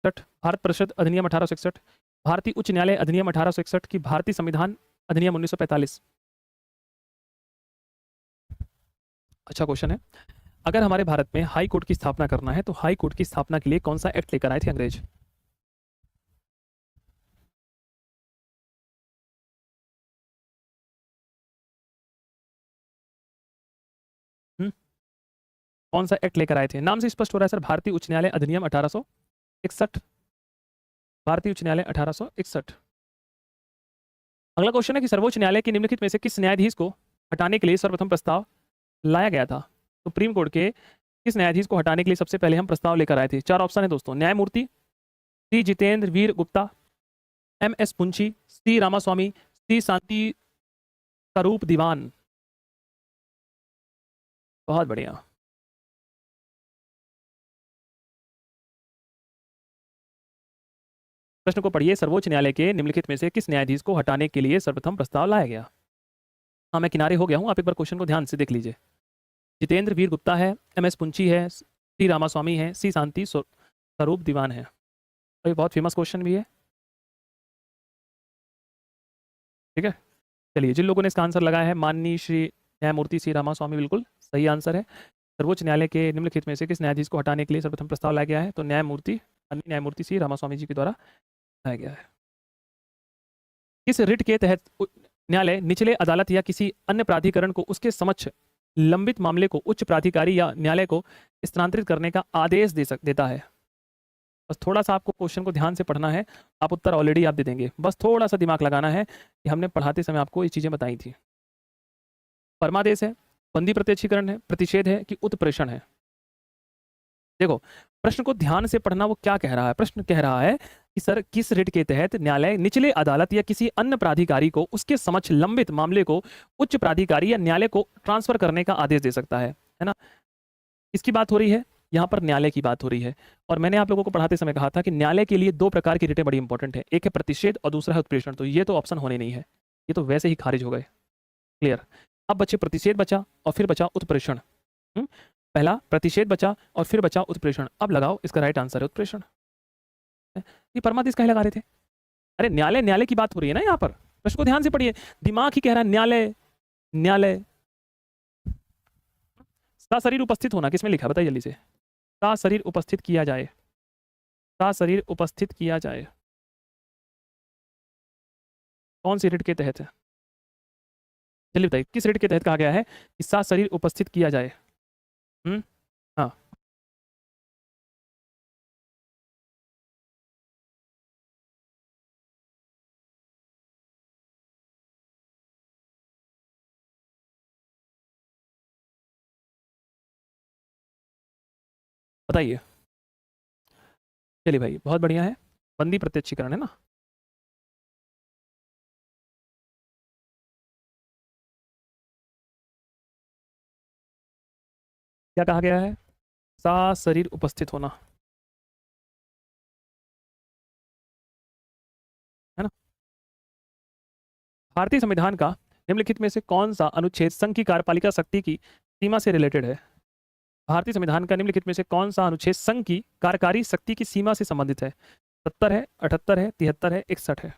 भारत परिषद अधिनियम 1861, भारतीय उच्च न्यायालय अधिनियम 1861 की भारतीय संविधान अधिनियम 1945। अच्छा क्वेश्चन है। अगर हमारे भारत में हाई कोर्ट की स्थापना करना है तो हाई कोर्ट की स्थापना के लिए कौन सा एक्ट लेकर आए थे अंग्रेज? हम्म, कौन सा एक्ट लेकर आए थे? नाम से स्पष्ट हो रहा है सर, भारतीय उच्च न्यायालय अधिनियम 1861। भारतीय उच्च न्यायालय 1861। अगला क्वेश्चन है कि सर्वोच्च न्यायालय के निम्नलिखित में से किस न्यायाधीश को हटाने के लिए सर्वप्रथम प्रस्ताव लाया गया था? सुप्रीम कोर्ट के किस न्यायाधीश को हटाने के लिए सबसे पहले हम प्रस्ताव लेकर आए थे? चार ऑप्शन है दोस्तों। न्यायमूर्ति सी जितेंद्र वीर गुप्ता, एम एस पुंची, सी रामास्वामी, सी शांति स्वरूप दीवान। बहुत बढ़िया। प्रश्न को पढ़िए। सर्वोच्च न्यायालय के निम्नलिखित में से किस न्यायाधीश को हटाने के लिए सर्वप्रथम प्रस्ताव लाया गया? हाँ, मैं किनारे हो गया हूँ, आप एक बार क्वेश्चन को ध्यान से देख लीजिए। जितेंद्र वीर गुप्ता है, एम एस पुंची है, सी रामास्वामी है, सी शांति स्वरूप दीवान है। और ये बहुत फेमस क्वेश्चन भी है। ठीक है, चलिए, जिन लोगों ने इसका आंसर लगाया है, माननीय श्री न्यायमूर्ति सी रामास्वामी, बिल्कुल सही आंसर है। सर्वोच्च न्यायालय के निम्नलिखित में से किस न्यायाधीश को हटाने के लिए सर्वप्रथम प्रस्ताव लाया गया है? तो न्यायमूर्ति सी रामास्वामी जी के द्वारा लाया गया है। किस रिट के तहत न्यायालय निचले अदालत या किसी अन्य प्राधिकरण को उसके समक्ष लंबित मामले को उच्च प्राधिकारी या न्यायालय को स्थानांतरित करने का आदेश देता है? बस थोड़ा सा आपको क्वेश्चन को ध्यान से पढ़ना है, आप उत्तर ऑलरेडी आप दे देंगे, बस थोड़ा सा दिमाग लगाना है कि हमने पढ़ाते समय आपको ये चीजें बताई थी। परमादेश है, बंदी प्रत्यक्षीकरण है, प्रतिषेध है कि उत्प्रेषण है? देखो, प्रश्न को ध्यान से पढ़ना, वो क्या कह रहा है। प्रश्न कह रहा है कि सर किस रिट के तहत न्यायालय निचले अदालत या किसी अन्य प्राधिकारी को उसके समक्ष लंबित मामले को उच्च प्राधिकारी या न्यायालय को ट्रांसफर करने का आदेश दे सकता है ना? इसकी बात हो रही है, यहाँ पर न्यायालय की बात हो रही है। और मैंने आप लोगों को पढ़ाते समय कहा था कि न्यायालय के लिए दो प्रकार की रिटें बड़ी इंपॉर्टेंट है, एक है प्रतिषेध और दूसरा है उत्प्रेषण। तो ये तो ऑप्शन होने नहीं है, ये तो वैसे ही खारिज हो गए। क्लियर? अब बचे प्रतिषेध बचा और फिर बचा उत्प्रेषण। पहला प्रतिषेध बचा और फिर बचा उत्प्रेषण। अब लगाओ, इसका राइट आंसर है उत्प्रेषण। ये परमादेश कहे लगा रहे थे? अरे न्यायालय, न्यायालय की बात हो रही है ना यहाँ पर, प्रश्न को ध्यान से पढ़िए। दिमाग ही कह रहा है न्यायालय न्यायालय। सशरीर उपस्थित होना किसमें लिखा है बताइए जल्दी से? सशरीर उपस्थित किया जाए, सशरीर उपस्थित किया जाए, कौन सी रिट के तहत है? चलिए बताइए, किस रिट के तहत कहा गया है कि सशरीर उपस्थित किया जाए? हाँ, बताइए। चलिए भाई, बहुत बढ़िया है, बंदी प्रत्यक्षीकरण है ना? क्या कहा गया है? सशरीर उपस्थित होना, है ना? भारतीय संविधान का निम्नलिखित में से कौन सा अनुच्छेद संघ की कार्यपालिका शक्ति की सीमा से रिलेटेड है? भारतीय संविधान का निम्नलिखित में से कौन सा अनुच्छेद संघ की कार्यकारी शक्ति की सीमा से संबंधित है? 70 है, 78 है, 73 है, 61 है?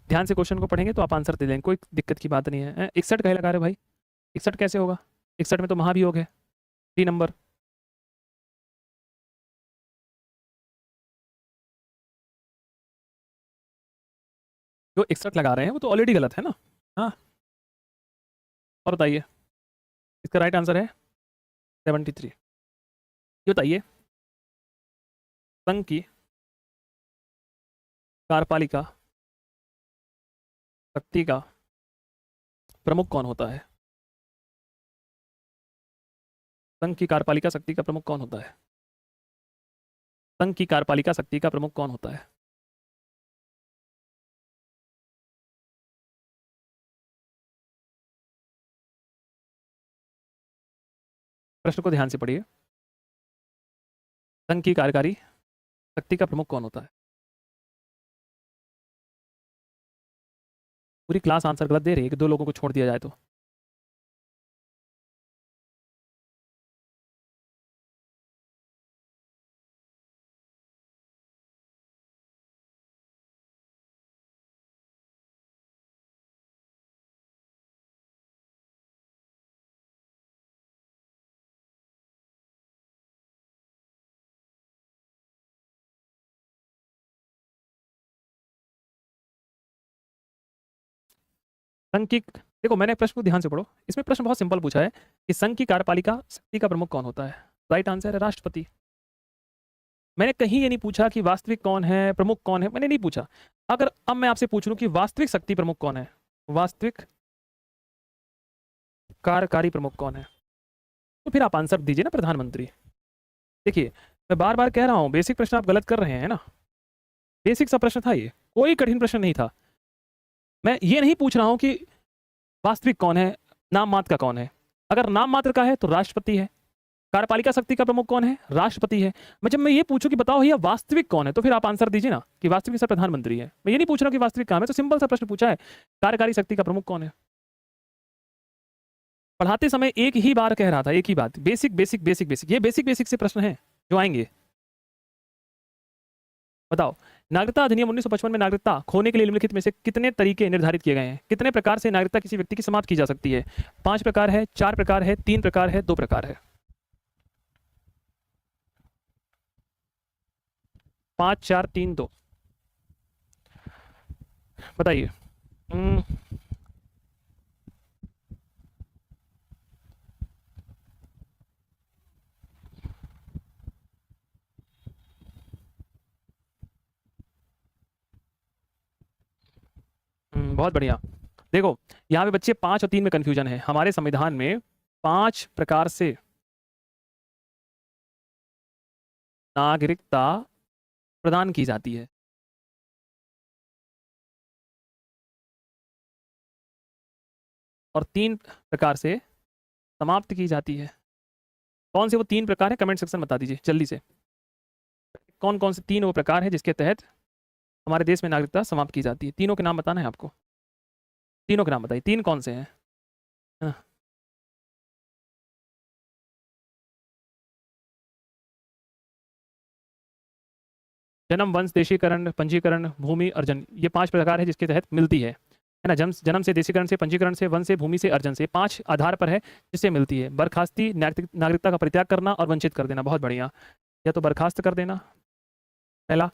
ध्यान से क्वेश्चन को पढ़ेंगे तो आप आंसर दे देंगे, कोई दिक्कत की बात नहीं है। 61 कहे लगा रहे भाई? 61 कैसे होगा? 61 में तो महाभियोग है, 3 नंबर। जो 61 लगा रहे हैं वो तो ऑलरेडी गलत है ना? हाँ, और बताइए, इसका राइट आंसर है 73। ये बताइए, संघ की कार्यपालिका शक्ति का प्रमुख कौन होता है? संघ की कार्यपालिका शक्ति का प्रमुख कौन होता है? संघ की कार्यपालिका शक्ति का प्रमुख कौन होता है? प्रश्न को ध्यान से पढ़िए। संघ की कार्यकारी शक्ति का प्रमुख कौन होता है? पूरी क्लास आंसर गलत दे रही है कि दो लोगों को छोड़ दिया जाए तो? संघ की, देखो मैंने प्रश्न को ध्यान से पढ़ो, इसमें प्रश्न बहुत सिंपल पूछा है कि संघ की कार्यपालिका शक्ति का प्रमुख कौन होता है। राइट आंसर है राष्ट्रपति। मैंने कहीं ये नहीं पूछा कि वास्तविक कौन है, प्रमुख कौन है, मैंने नहीं पूछा। अगर अब मैं आपसे पूछ लूं कि वास्तविक शक्ति प्रमुख कौन है, वास्तविक कार्यकारी प्रमुख कौन है, तो फिर आप आंसर दीजिए ना, प्रधानमंत्री। देखिए मैं बार बार कह रहा हूं, बेसिक प्रश्न आप गलत कर रहे हैं ना, बेसिक सा प्रश्न था ये, कोई कठिन प्रश्न नहीं था। मैं ये नहीं पूछ रहा हूं कि वास्तविक कौन है, नाम मात्र का कौन है। अगर नाम मात्र का है तो राष्ट्रपति है। कार्यपालिका शक्ति का प्रमुख कौन है, राष्ट्रपति है। जब मैं ये पूछूं कि बताओ भैया वास्तविक कौन है, तो फिर आप आंसर दीजिए ना कि वास्तविक सर प्रधानमंत्री है। मैं ये नहीं पूछ रहा कि वास्तविक कहाँ है, तो सिंपल सा प्रश्न पूछा है, कार्यकारी शक्ति का प्रमुख कौन है। पढ़ाते समय एक ही बार कह रहा था, एक ही बात, बेसिक बेसिक बेसिक बेसिक, ये बेसिक बेसिक से प्रश्न है जो आएंगे। बताओ, नागरिकता अधिनियम 1955 में नागरिकता खोने के लिए निम्नलिखित में से कितने तरीके निर्धारित किए गए हैं। कितने प्रकार से नागरिकता किसी व्यक्ति की समाप्त की जा सकती है। 5 प्रकार है, 4 प्रकार है, 3 प्रकार है, 2 प्रकार है। 5 4 3 2 बताइए। बहुत बढ़िया। देखो यहाँ पे बच्चे 5 और 3 में कंफ्यूजन है। हमारे संविधान में 5 प्रकार से नागरिकता प्रदान की जाती है, और 3 प्रकार से समाप्त की जाती है। कौन से वो 3 प्रकार है, कमेंट सेक्शन बता दीजिए जल्दी से। कौन कौन से 3 वो प्रकार है जिसके तहत हमारे देश में नागरिकता समाप्त की जाती है। तीनों के नाम बताना है आपको, तीनों के नाम बताइए, 3 कौन से हैं। हाँ। जन्म, वंश, देशीकरण, पंजीकरण, भूमि, अर्जन, ये 5 प्रकार है जिसके तहत मिलती है ना। जन्म से, देशीकरण से, पंजीकरण से, वंश से, भूमि से, अर्जन से, 5 आधार पर है जिससे मिलती है। बर्खास्ती, नागरिकता का परित्याग करना और वंचित कर देना। बहुत बढ़िया, या तो बर्खास्त कर देना, पहला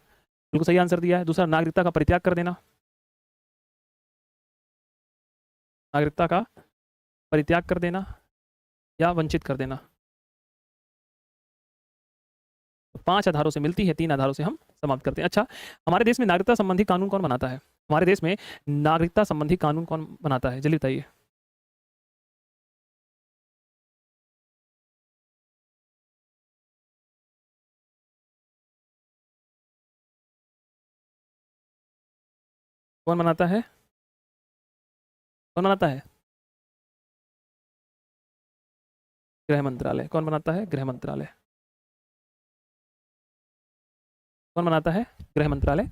बिल्कुल सही आंसर दिया है। दूसरा नागरिकता का परित्याग कर देना, नागरिकता का परित्याग कर देना या वंचित कर देना। 5 आधारों से मिलती है, 3 आधारों से हम समाप्त करते हैं। अच्छा, हमारे देश में नागरिकता संबंधी कानून कौन बनाता है। हमारे देश में नागरिकता संबंधी कानून कौन बनाता है, जल्दी बताइए। कौन बनाता है, कौन बनाता है। गृह मंत्रालय। कौन बनाता है, गृह मंत्रालय। कौन बनाता है, गृह मंत्रालय।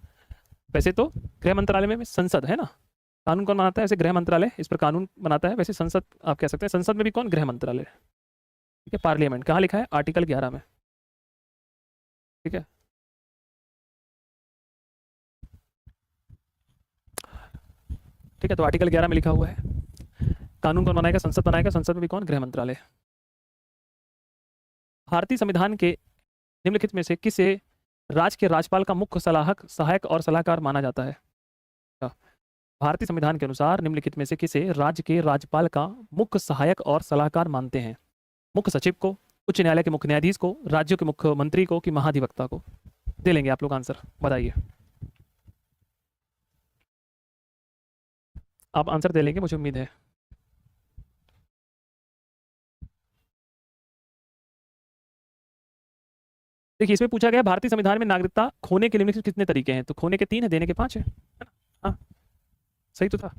वैसे तो गृह मंत्रालय में संसद है ना, कानून कौन बनाता है, वैसे गृह मंत्रालय इस पर कानून बनाता है। वैसे संसद आप कह सकते हैं, संसद में भी कौन, गृह मंत्रालय। ठीक है, पार्लियामेंट कहाँ लिखा है, आर्टिकल 11 में। ठीक है, ठीक है, तो आर्टिकल 11 में लिखा हुआ है कानून कौन बनाएगा, संसद बनाएगा। संसद में भी कौन, गृह मंत्रालय। भारतीय संविधान के निम्नलिखित में से किसे राज्य के राज्यपाल का मुख्य सलाहक, सहायक और सलाहकार माना जाता है। भारतीय संविधान के अनुसार निम्नलिखित में से किसे राज्य के राज्यपाल का मुख्य सहायक और सलाहकार मानते हैं। मुख्य सचिव को, उच्च न्यायालय के मुख्य न्यायाधीश को, राज्यों के मुख्यमंत्री को, कि महाधिवक्ता को। दे लेंगे आप लोग आंसर, बताइए। आप आंसर दे लेंगे मुझे उम्मीद है। देखिए इसमें पूछा गया भारतीय संविधान में नागरिकता खोने के निम्नलिखित कितने तरीके हैं, तो खोने के 3 है, देने के 5 है ना। हाँ सही तो था।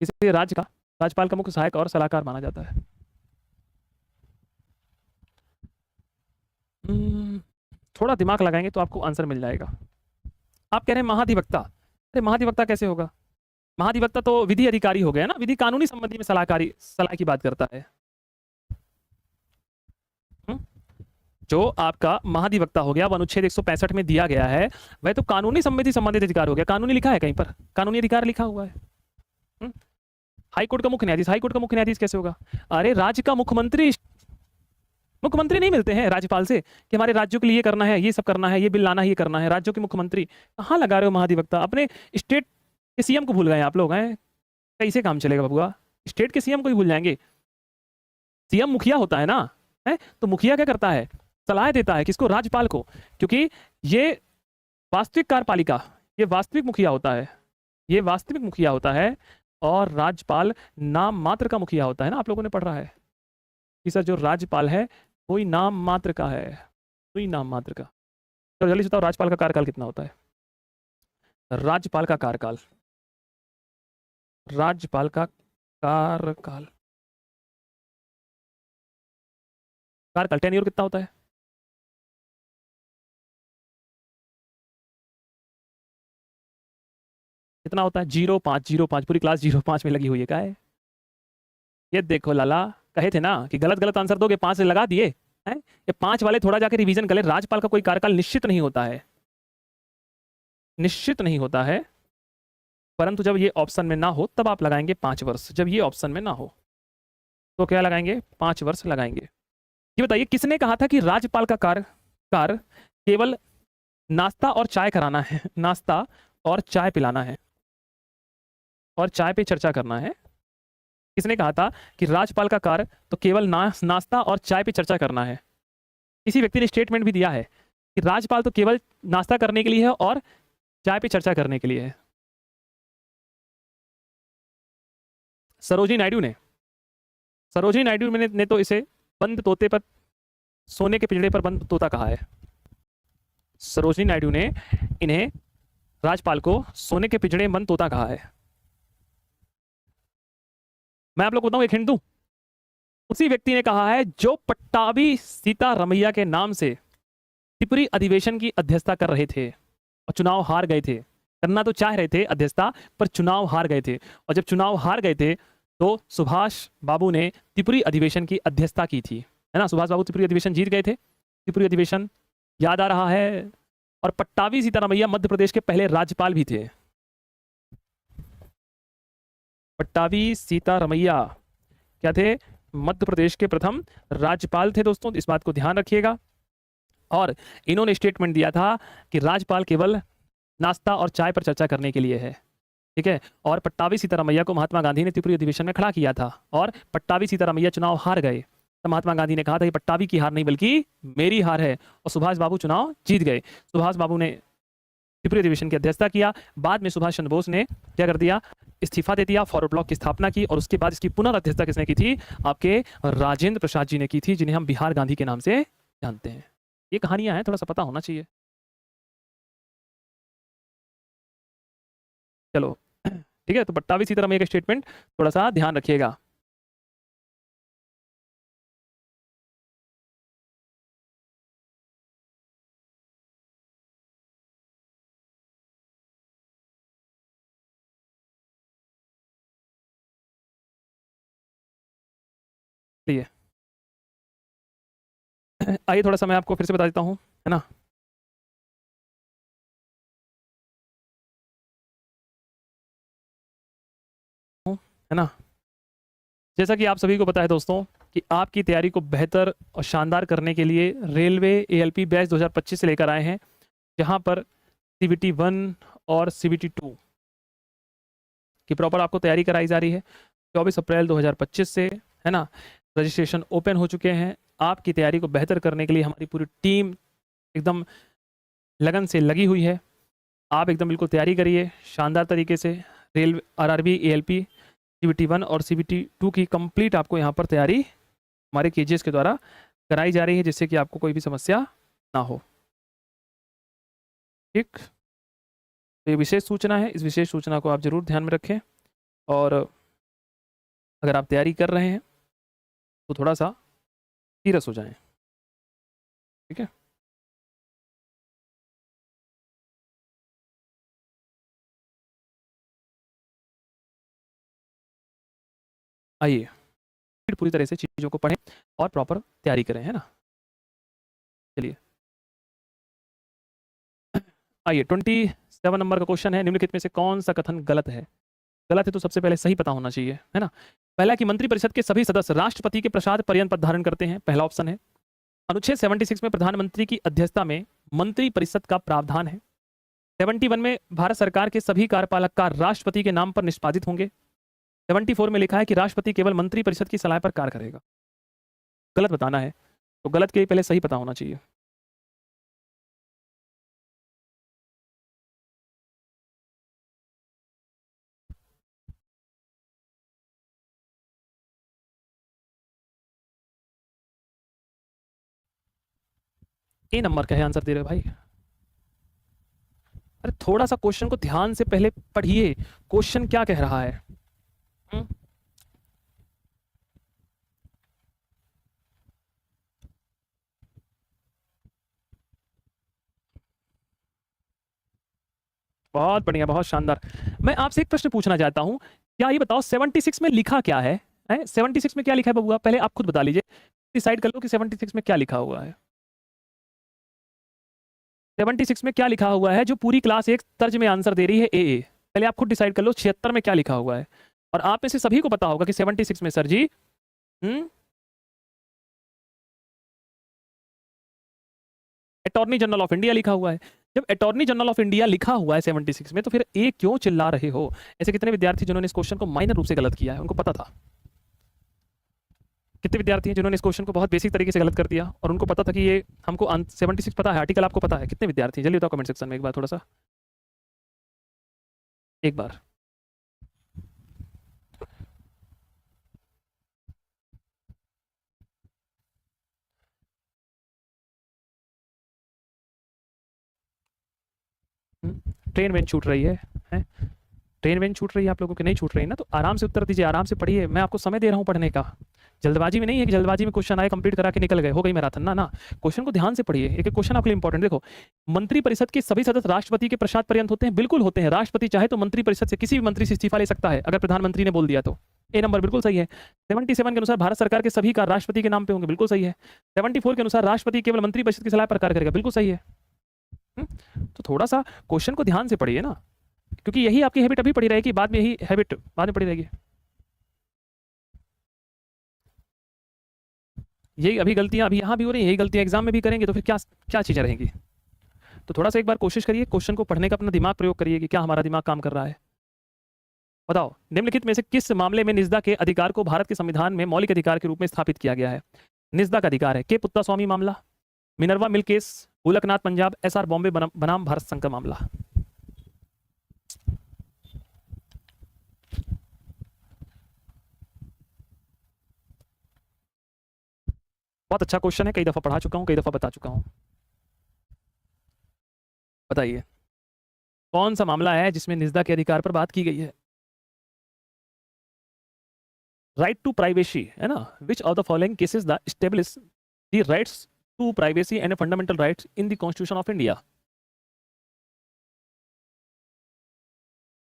इसलिए राज्य का राज्यपाल का मुख्य सहायक और सलाहकार माना जाता है। थोड़ा दिमाग लगाएंगे तो आपको आंसर मिल जाएगा। आप कह रहे हैं महाधिवक्ता, अरे महाधिवक्ता कैसे होगा। महाधिवक्ता तो विधि अधिकारी हो गया ना, विधि कानूनी संबंधी में सलाह की बात करता है। जो आपका महाधिवक्ता हो गया, वो अनुच्छेद 165 में दिया गया है, वह तो कानूनी संबंधी संबंधित अधिकार हो गया। कानूनी लिखा है कहीं पर, कानूनी अधिकार लिखा हुआ है। हाई कोर्ट का मुख्य न्यायाधीश, हाई कोर्ट का मुख्य न्यायाधीश कैसे होगा। अरे राज्य का मुख्यमंत्री, मुख्यमंत्री नहीं मिलते हैं राज्यपाल से कि हमारे राज्यों के लिए ये करना है, ये सब करना है, ये बिल लाना है, ये करना है। राज्यों के मुख्यमंत्री कहाँ लगा रहे हो महाधिवक्ता? अपने स्टेट के सीएम को भूल गए आप लोग हैं। कैसे काम चलेगा बबुआ? स्टेट के सीएम को ही भूल जाएंगे। सीएम मुखिया होता है ना, है तो मुखिया क्या करता है? सलाह देता है किसको? राज्यपाल को, क्योंकि ये वास्तविक कार्यपालिका, ये वास्तविक मुखिया होता है, ये वास्तविक मुखिया होता है, और राज्यपाल नाम मात्र का मुखिया होता है ना। आप लोगों ने पढ़ रहा है कि सर जो राज्यपाल है कोई नाम मात्र का है, कोई नाम मात्र का। तो जल्दी से बताओ राज्यपाल का कार्यकाल कितना होता है? राज्यपाल का कार्यकाल, राज्यपाल का कार्यकाल, कार्यकाल टेन्योर कितना होता है? कितना होता है? 0.5 0.5। पूरी क्लास 0.5 में लगी हुई है। क्या है ये? देखो लाला, कहे थे ना कि गलत गलत आंसर दोगे 5 से लगा दिए हैं। ये 5 वाले थोड़ा जाके रिवीजन कर ले। राज्यपाल का कोई कार्यकाल निश्चित नहीं होता है, निश्चित नहीं होता है, परंतु जब ये ऑप्शन में ना हो तब आप लगाएंगे 5 वर्ष। जब ये ऑप्शन में ना हो तो क्या लगाएंगे? 5 वर्ष लगाएंगे। ये बताइए किसने कहा था कि राज्यपाल का कार्य केवल नाश्ता और चाय कराना है, नाश्ता और चाय पिलाना है, और चाय पे चर्चा करना है? किसने कहा था कि राज्यपाल का कार्य तो केवल नाश्ता और चाय पे चर्चा करना है? किसी व्यक्ति ने स्टेटमेंट भी दिया है कि राज्यपाल तो केवल नाश्ता करने के लिए है और चाय पे चर्चा करने के लिए है। सरोजिनी नायडू ने, सरोजिनी नायडू ने तो इसे बंद तोते पर, सोने के पिंजड़े पर बंद तोता कहा है। सरोजिनी नायडू ने इन्हें, राज्यपाल को, सोने के पिंजड़े में बंद तोता कहा है। मैं आप लोग को बताऊं, एक हिंट दूं। उसी व्यक्ति ने कहा है जो पट्टाभी सीतारमैया के नाम से त्रिपुरी अधिवेशन की अध्यक्षता कर रहे थे और चुनाव हार गए थे। करना तो चाह रहे थे अध्यक्षता, पर चुनाव हार गए थे, और जब चुनाव हार गए थे तो सुभाष बाबू ने त्रिपुरी अधिवेशन की अध्यक्षता की थी, है ना। सुभाष बाबू त्रिपुरी अधिवेशन जीत गए थे। त्रिपुरी अधिवेशन याद आ रहा है। और पट्टाभी सीतारमैया मध्य प्रदेश के पहले राज्यपाल भी थे। पट्टाभी सीतारमैया क्या थे? मध्य प्रदेश के प्रथम राज्यपाल थे दोस्तों, इस बात को ध्यान रखिएगा। और इन्होंने स्टेटमेंट दिया था कि राज्यपाल केवल नाश्ता और चाय पर चर्चा करने के लिए है, ठीक है। और पट्टाभी सीतारमैया को महात्मा गांधी ने त्रिपुरी अधिवेशन में खड़ा किया था, और पट्टाभी सीतारमैया चुनाव हार गए। तो महात्मा गांधी ने कहा था कि पट्टाभी की हार नहीं बल्कि मेरी हार है, और सुभाष बाबू चुनाव जीत गए। सुभाष बाबू ने त्रिपुरी अधिवेशन की अध्यक्षता किया। बाद में सुभाष चंद्र बोस ने क्या कर दिया? इस्तीफा दे दिया, फॉरवर्ड ब्लॉक की स्थापना की, और उसके बाद इसकी पुनर्अध्यक्षता किसने की थी? आपके राजेंद्र प्रसाद जी ने की थी, जिन्हें हम बिहार गांधी के नाम से जानते हैं। ये कहानियां हैं, थोड़ा सा पता होना चाहिए। चलो ठीक है, तो पट्टाभी सीतारमैया का स्टेटमेंट थोड़ा सा ध्यान रखिएगा। लिए आइए थोड़ा सा मैं आपको फिर से बता देता हूँ, है ना। है ना, जैसा कि आप सभी को पता है दोस्तों कि आपकी तैयारी को बेहतर और शानदार करने के लिए रेलवे एएलपी बैच 2025 से लेकर आए हैं, जहां पर CBT 1 और CBT 2 की प्रॉपर आपको तैयारी कराई जा रही है। 24 अप्रैल 2025 से, है ना, रजिस्ट्रेशन ओपन हो चुके हैं। आपकी तैयारी को बेहतर करने के लिए हमारी पूरी टीम एकदम लगन से लगी हुई है। आप एकदम बिल्कुल तैयारी करिए शानदार तरीके से। रेलवे RRB ALP CBT 1 और CBT 2 की कंप्लीट आपको यहाँ पर तैयारी हमारे KGS के द्वारा कराई जा रही है, जिससे कि आपको कोई भी समस्या ना हो। ठीक, तो ये विशेष सूचना है, इस विशेष सूचना को आप जरूर ध्यान में रखें, और अगर आप तैयारी कर रहे हैं तो थोड़ा सा सीरियस हो जाएं, ठीक है। आइए फिर पूरी तरह से चीज़ों को पढ़ें और प्रॉपर तैयारी करें, है ना। चलिए आइए 27 नंबर का क्वेश्चन है, निम्नलिखित में से कौन सा कथन गलत है? गलत है तो सबसे पहले सही पता होना चाहिए, है ना। पहला कि मंत्रिपरिषद के सभी सदस्य राष्ट्रपति के प्रसाद पर्यंत पद धारण करते हैं, पहला ऑप्शन है। अनुच्छेद 76 में प्रधानमंत्री की अध्यक्षता में मंत्री परिषद का प्रावधान है। 71 में भारत सरकार के सभी कार्यपालक कार्य राष्ट्रपति के नाम पर निष्पादित होंगे। 74 में लिखा है कि राष्ट्रपति केवल मंत्री परिषद की सलाह पर कार्य करेगा। गलत बताना है, तो गलत के पहले सही पता होना चाहिए। ए नंबर का है आंसर दे रहे हो भाई। अरे थोड़ा सा क्वेश्चन को ध्यान से पहले पढ़िए, क्वेश्चन क्या कह रहा है। हुँ? बहुत बढ़िया, बहुत शानदार। मैं आपसे एक प्रश्न पूछना चाहता हूँ, क्या ये बताओ 76 में लिखा क्या है? 76 में क्या लिखा है बबुआ? पहले आप खुद बता लीजिए, डिसाइड कर लो कि 76 में क्या लिखा हुआ है। 76 में क्या लिखा हुआ है जो पूरी क्लास एक तर्ज में आंसर दे रही है ए। पहले आप खुद डिसाइड कर लो 76 में क्या लिखा हुआ है। और आप में से सभी को पता होगा कि 76 में sir ji attorney general of India लिखा हुआ है। जब अटॉर्नी जनरल ऑफ इंडिया लिखा हुआ है 76 में, तो फिर ए क्यों चिल्ला रहे हो? ऐसे कितने विद्यार्थी जिन्होंने इस क्वेश्चन को माइनर रूप से गलत किया है, उनको पता था? कितने विद्यार्थी हैं जिन्होंने इस क्वेश्चन को बहुत बेसिक तरीके से गलत कर दिया और उनको पता था कि ये हमको 76 पता है, आर्टिकल आपको पता है? कितने विद्यार्थी? जल्दी बताओ कमेंट सेक्शन में एक बार, थोड़ा सा एक बार। ट्रेन वेन छूट रही है, हैं? ट्रेन वेन छूट रही है आप लोगों की? नहीं छूट रही ना, तो आराम से उत्तर दीजिए, आराम से पढ़िए। मैं आपको समय दे रहा हूँ पढ़ने का, जल्दबाजी में नहीं है कि जल्दबाजी में क्वेश्चन आए कंप्लीट करा के निकल गए, हो गई मैराथन ना। ना, क्वेश्चन को ध्यान से पढ़िए, एक एक क्वेश्चन आपके लिए इंपॉर्टेंट। देखो, मंत्री परिषद के सभी सदस्य राष्ट्रपति के प्रसाद पर्यंत होते हैं। बिल्कुल होते हैं। राष्ट्रपति चाहे तो मंत्री परिषद से किसी भी मंत्री से इस्तीफा ले सकता है, अगर प्रधानमंत्री ने बोल दिया तो। ए नंबर बिल्कुल सही है। 77 के अनुसार भारत सरकार के सभी कार्य राष्ट्रपति के नाम पे होंगे, बिल्कुल सही है। 74 के अनुसार राष्ट्रपति केवल मंत्री परिषद की सलाह पर कार्य करेगा, बिल्कुल सही है। तो थोड़ा सा क्वेश्चन को ध्यान से पढ़िए ना, क्योंकि यही आपकी हैबिट अभी पड़ी रहेगी, बाद में यही हैबिट बाद में पड़ी रहेगी। यही अभी गलतियां अभी यहाँ भी हो रही हैं, यही गलतियां एग्जाम में भी करेंगे, तो फिर क्या क्या चीज़ें रहेंगी? तो थोड़ा सा एक बार कोशिश करिए, क्वेश्चन को पढ़ने का अपना दिमाग प्रयोग करिए कि क्या हमारा दिमाग काम कर रहा है। बताओ, निम्नलिखित में से किस मामले में निजदा के अधिकार को भारत के संविधान में मौलिक अधिकार के रूप में स्थापित किया गया है? निजदा का अधिकार है के पुत्ता स्वामी मामला, Minerva mill case, Golaknath Punjab, SR Bombay बनाम भारत संघ का मामला। बहुत अच्छा क्वेश्चन है, कई दफा पढ़ा चुका हूँ, कई दफा बता चुका हूँ। बताइए कौन सा मामला है जिसमें निजदा के अधिकार पर बात की गई है? राइट टू प्राइवेसी है ना, which of the following cases the establish the rights to privacy and fundamental rights in the constitution of India.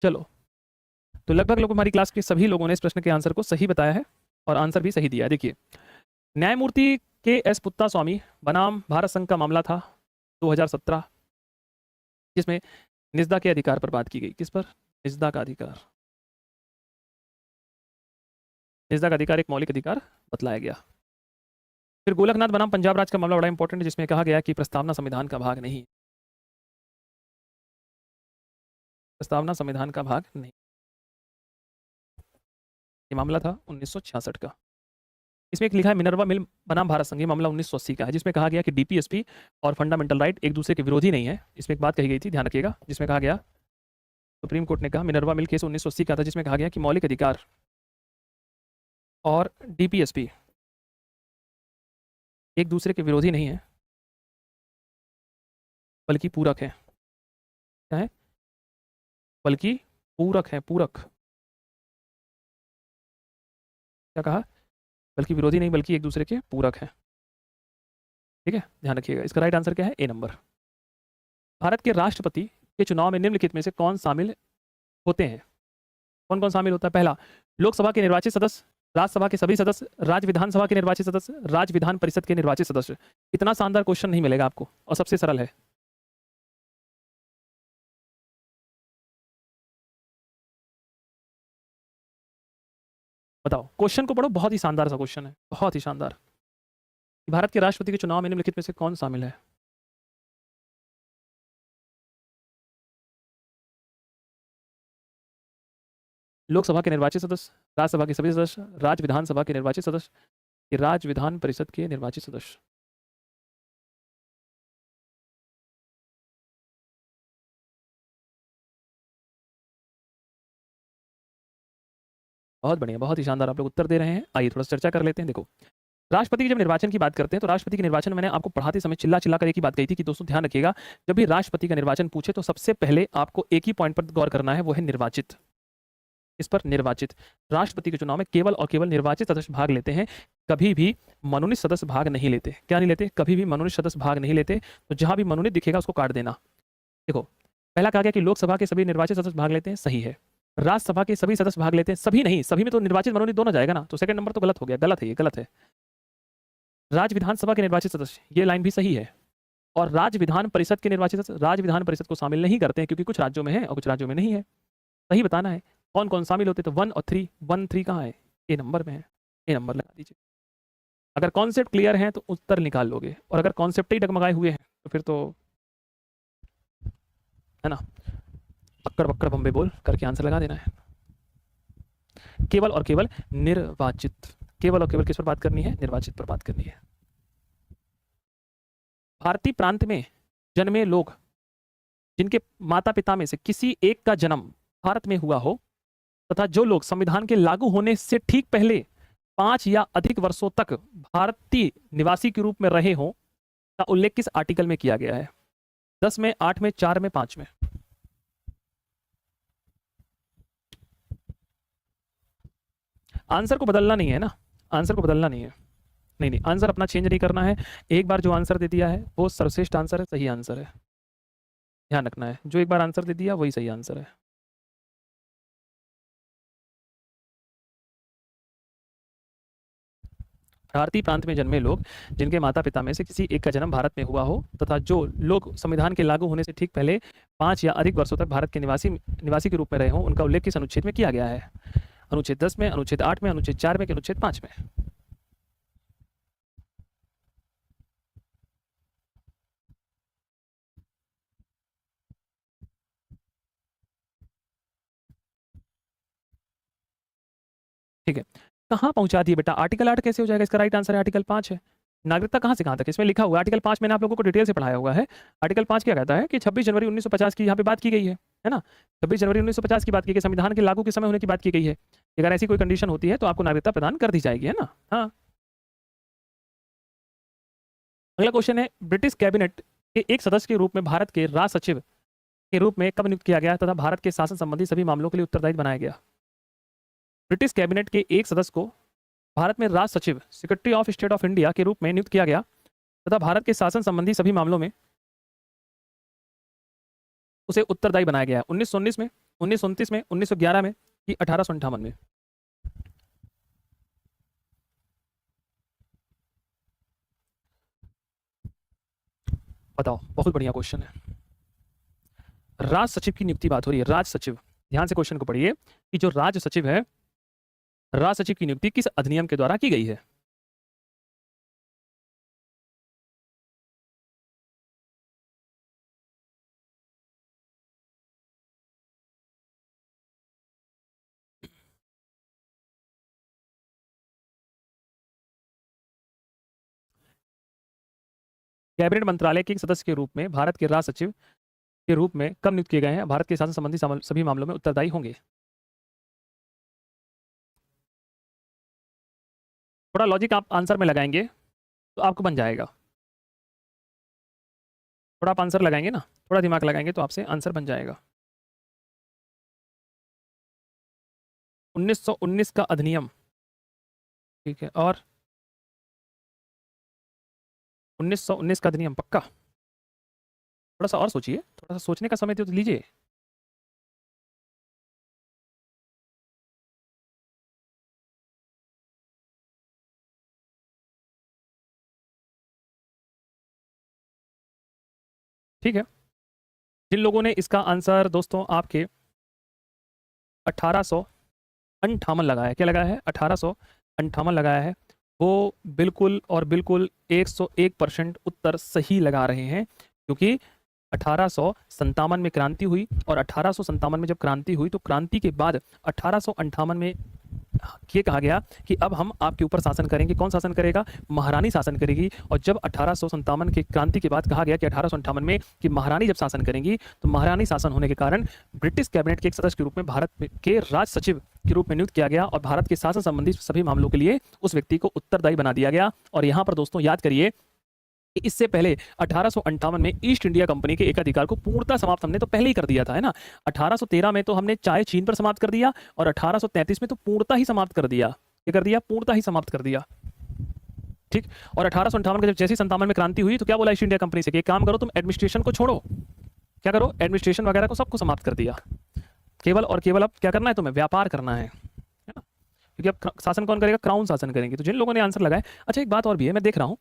चलो, तो लगभग लोग हमारी क्लास के सभी लोगों ने इस प्रश्न के आंसर को सही बताया है और आंसर भी सही दिया है। देखिए, न्यायमूर्ति के एस पुत्ता स्वामी बनाम भारत संघ का मामला था 2017, जिसमें निजदा के अधिकार पर बात की गई। किस पर? निजदा का अधिकार। निजदा का अधिकार एक मौलिक अधिकार बतलाया गया। फिर गोलकनाथ बनाम पंजाब राज्य का मामला बड़ा इंपॉर्टेंट है, जिसमें कहा गया कि प्रस्तावना संविधान का भाग नहीं, प्रस्तावना संविधान का भाग नहीं। ये मामला था 1966 का। इसमें एक लिखा है मिनर्वा मिल बनाम भारत संघ, ये मामला 1980 का है, जिसमें कहा गया कि डीपीएसपी और फंडामेंटल राइट एक दूसरे के विरोधी नहीं है। इसमें एक बात कही गई थी, ध्यान रखिएगा, जिसमें कहा गया, सुप्रीम कोर्ट ने कहा, मिनर्वा मिल केस 1980 का था, जिसमें कहा गया कि मौलिक अधिकार और डीपीएसपी एक दूसरे के विरोधी नहीं है, बल्कि पूरक है। क्या है? बल्कि पूरक है, पूरक। क्या कहा? बल्कि विरोधी नहीं, बल्कि एक दूसरे के पूरक है। ठीक है, ध्यान रखिएगा। इसका राइट आंसर क्या है? ए नंबर। भारत के राष्ट्रपति के चुनाव में निम्नलिखित में से कौन शामिल होते हैं? कौन कौन शामिल होता है? पहला, लोकसभा के निर्वाचित सदस्य, राज्यसभा के सभी सदस्य, राज्य विधानसभा के निर्वाचित सदस्य, राज्य विधान परिषद के निर्वाचित सदस्य। इतना शानदार क्वेश्चन नहीं मिलेगा आपको और सबसे सरल है। बताओ, क्वेश्चन को पढ़ो, बहुत ही शानदार सा क्वेश्चन है, बहुत ही शानदार। भारत के राष्ट्रपति के चुनाव में निम्नलिखित में से कौन शामिल है? लोकसभा के निर्वाचित सदस्य, राज्यसभा के सभी सदस्य, राज्य विधानसभा के निर्वाचित सदस्य, कि राज्य विधान परिषद के निर्वाचित सदस्य। बहुत बढ़िया, बहुत ही शानदार आप लोग उत्तर दे रहे हैं। आइए थोड़ा सा चर्चा कर लेते हैं। देखो, राष्ट्रपति की जब निर्वाचन की बात करते हैं तो राष्ट्रपति के निर्वाचन मैंने आपको पढ़ाते समय चिल्ला चिल्ला कर एक ही बात कही थी कि दोस्तों ध्यान रखिएगा, जब भी राष्ट्रपति का निर्वाचन पूछे तो सबसे पहले आपको एक ही पॉइंट पर गौर करना है, वो है निर्वाचित। इस पर निर्वाचित। राष्ट्रपति के चुनाव में केवल और केवल निर्वाचित सदस्य भाग लेते हैं, कभी भी मनोनीत सदस्य भाग नहीं लेते। क्या नहीं लेते? कभी भी मनोनीत सदस्य भाग नहीं लेते। तो जहां भी मनोनीत दिखेगा उसको काट देना। देखो, पहला कहा गया कि लोकसभा के सभी निर्वाचित सदस्य भाग लेते हैं, सही है। राज्यसभा के सभी सदस्य भाग लेते हैं, सभी नहीं, सभी में तो निर्वाचित मनोनीत दोनों जाएगा ना, तो सेकंड नंबर तो गलत हो गया, गलत है, ये गलत है। राज्य विधानसभा के निर्वाचित सदस्य, ये लाइन भी सही है। और राज्य विधान परिषद के निर्वाचित सदस्य, राज्य विधान परिषद को शामिल नहीं करते हैं क्योंकि कुछ राज्यों में है और कुछ राज्यों में नहीं है। सही बताना है कौन कौन शामिल होते, तो 1 और 3, 1 3 कहाँ है? ए नंबर में है, ए नंबर लगा दीजिए। अगर कॉन्सेप्ट क्लियर है तो उत्तर निकाल लोगे, और अगर कॉन्सेप्ट ही डगमगाए हुए हैं तो फिर तो है ना, पक्कड़ पक्कड़ बम्बे बोल करके आंसर लगा देना है। केवल और केवल निर्वाचित, केवल और केवल किस पर बात करनी है? निर्वाचित पर बात करनी है। भारतीय प्रांत में जन्मे लोग जिनके माता पिता में से किसी एक का जन्म भारत में हुआ हो, तथा जो लोग संविधान के लागू होने से ठीक पहले 5 या अधिक वर्षों तक भारतीय निवासी के रूप में रहे हों, का उल्लेख किस आर्टिकल में किया गया है? 10 में, 8 में, 4 में, 5 में? आंसर को बदलना नहीं है ना, आंसर को बदलना नहीं है। नहीं नहीं, आंसर अपना चेंज नहीं करना है। एक बार जो आंसर दे दिया है वो सर्वश्रेष्ठ आंसर है, सही आंसर है। ध्यान रखना है, जो एक बार आंसर दे दिया वही सही आंसर है। भारतीय प्रांत में जन्मे लोग जिनके माता पिता में से किसी एक का जन्म भारत में हुआ हो, तथा जो लोग संविधान के लागू होने से ठीक पहले 5 या अधिक वर्षों तक भारत के निवासी के रूप में रहे हों, उनका उल्लेख किस अनुच्छेद में किया गया है? अनुच्छेद 10 में, अनुच्छेद 8 में, अनुच्छेद 4 में, कि अनुच्छेद 5 में? ठीक है, कहाँ पहुंचा दिए बेटा? आर्टिकल 8 कैसे हो जाएगा? इसका राइट आंसर है आर्टिकल 5 है। नागरिकता कहाँ से कहाँ तक इसमें लिखा हुआ है? आर्टिकल 5 मैंने आप लोगों को डिटेल से पढ़ाया हुआ है। आर्टिकल 5 क्या कहता है कि 26 जनवरी 1950 की यहाँ पे बात की गई है ना? 26 जनवरी 1950 की बात की गई, संविधान के लागू के समय होने की बात की गई है। अगर ऐसी कोई कंडीशन होती है तो आपको नागरिकता प्रदान कर दी जाएगी, है ना? हाँ। अगला क्वेश्चन है, ब्रिटिश कैबिनेट के एक सदस्य के रूप में भारत के राज सचिव के रूप में कब नियुक्त किया गया तथा भारत के शासन संबंधी सभी मामलों के लिए उत्तरदायी बनाया गया? ब्रिटिश कैबिनेट के एक सदस्य को भारत में राज सचिव, secretary of state of India के रूप में नियुक्त किया गया तथा भारत के शासन संबंधी सभी मामलों में उसे उत्तरदायी बनाया गया। 1919 में, 1929 में, 1911 में, कि 1858 में? बताओ, बहुत बढ़िया क्वेश्चन है। राज सचिव की नियुक्ति बात हो रही है, राज सचिव। ध्यान से क्वेश्चन को पढ़िए कि जो राज सचिव है, राज सचिव की नियुक्ति किस अधिनियम के द्वारा की गई है? कैबिनेट मंत्रालय के एक सदस्य के रूप में भारत के राज सचिव के रूप में कब नियुक्त किए गए हैं? भारत के शासन संबंधी सभी मामलों में उत्तरदायी होंगे। थोड़ा लॉजिक आप आंसर में लगाएंगे तो आपको बन जाएगा। थोड़ा आप आंसर लगाएंगे ना, थोड़ा दिमाग लगाएंगे तो आपसे आंसर बन जाएगा। 1919 का अधिनियम, ठीक है, और 1919 का अधिनियम पक्का? थोड़ा सा और सोचिए, थोड़ा सा सोचने का समय तो लीजिए। ठीक है, जिन लोगों ने इसका आंसर दोस्तों आपके 1858 लगाया है, क्या लगाया है? 1858 लगाया है, वो बिल्कुल और बिल्कुल 101% उत्तर सही लगा रहे हैं, क्योंकि 1857 में क्रांति हुई, और 1857 में जब क्रांति हुई तो क्रांति के बाद 1858 में ये कहा गया कि अब हम आपके ऊपर शासन करेंगे। कौन शासन करेगा? महारानी शासन करेगी। और जब 1857 की क्रांति के बाद कहा गया कि 1858 में कि महारानी जब शासन करेंगी, तो महारानी शासन होने के कारण ब्रिटिश कैबिनेट के एक सदस्य के रूप में भारत के राज सचिव के रूप में नियुक्त किया गया, और भारत के शासन संबंधी सभी मामलों के लिए उस व्यक्ति को उत्तरदायी बना दिया गया। और यहाँ पर दोस्तों याद करिए, इससे पहले 1858 में ईस्ट इंडिया कंपनी के एकाधिकार को पूर्णतः समाप्त हमने तो पहले ही कर दिया था, है ना। 1813 में तो हमने चाय चीन पर समाप्त कर दिया, और 1833 में तो पूर्णतः ही समाप्त कर दिया। क्या कर दिया? पूर्णतः ही समाप्त कर दिया, ठीक। और 1858 के जब जैसे 57 में क्रांति हुई तो क्या बोला ईस्ट इंडिया कंपनी से कि एक काम करो, तुम एडमिनिस्ट्रेशन को छोड़ो, क्या करो, एडमिनिस्ट्रेशन वगैरह को सबको समाप्त कर दिया। केवल और केवल अब क्या करना है तुम्हें? व्यापार करना है ना। क्योंकि अब शासन कौन करेगा? क्राउन शासन करेंगे। तो जिन लोगों ने आंसर लगाए, अच्छा एक बात और भी है, मैं देख रहा हूँ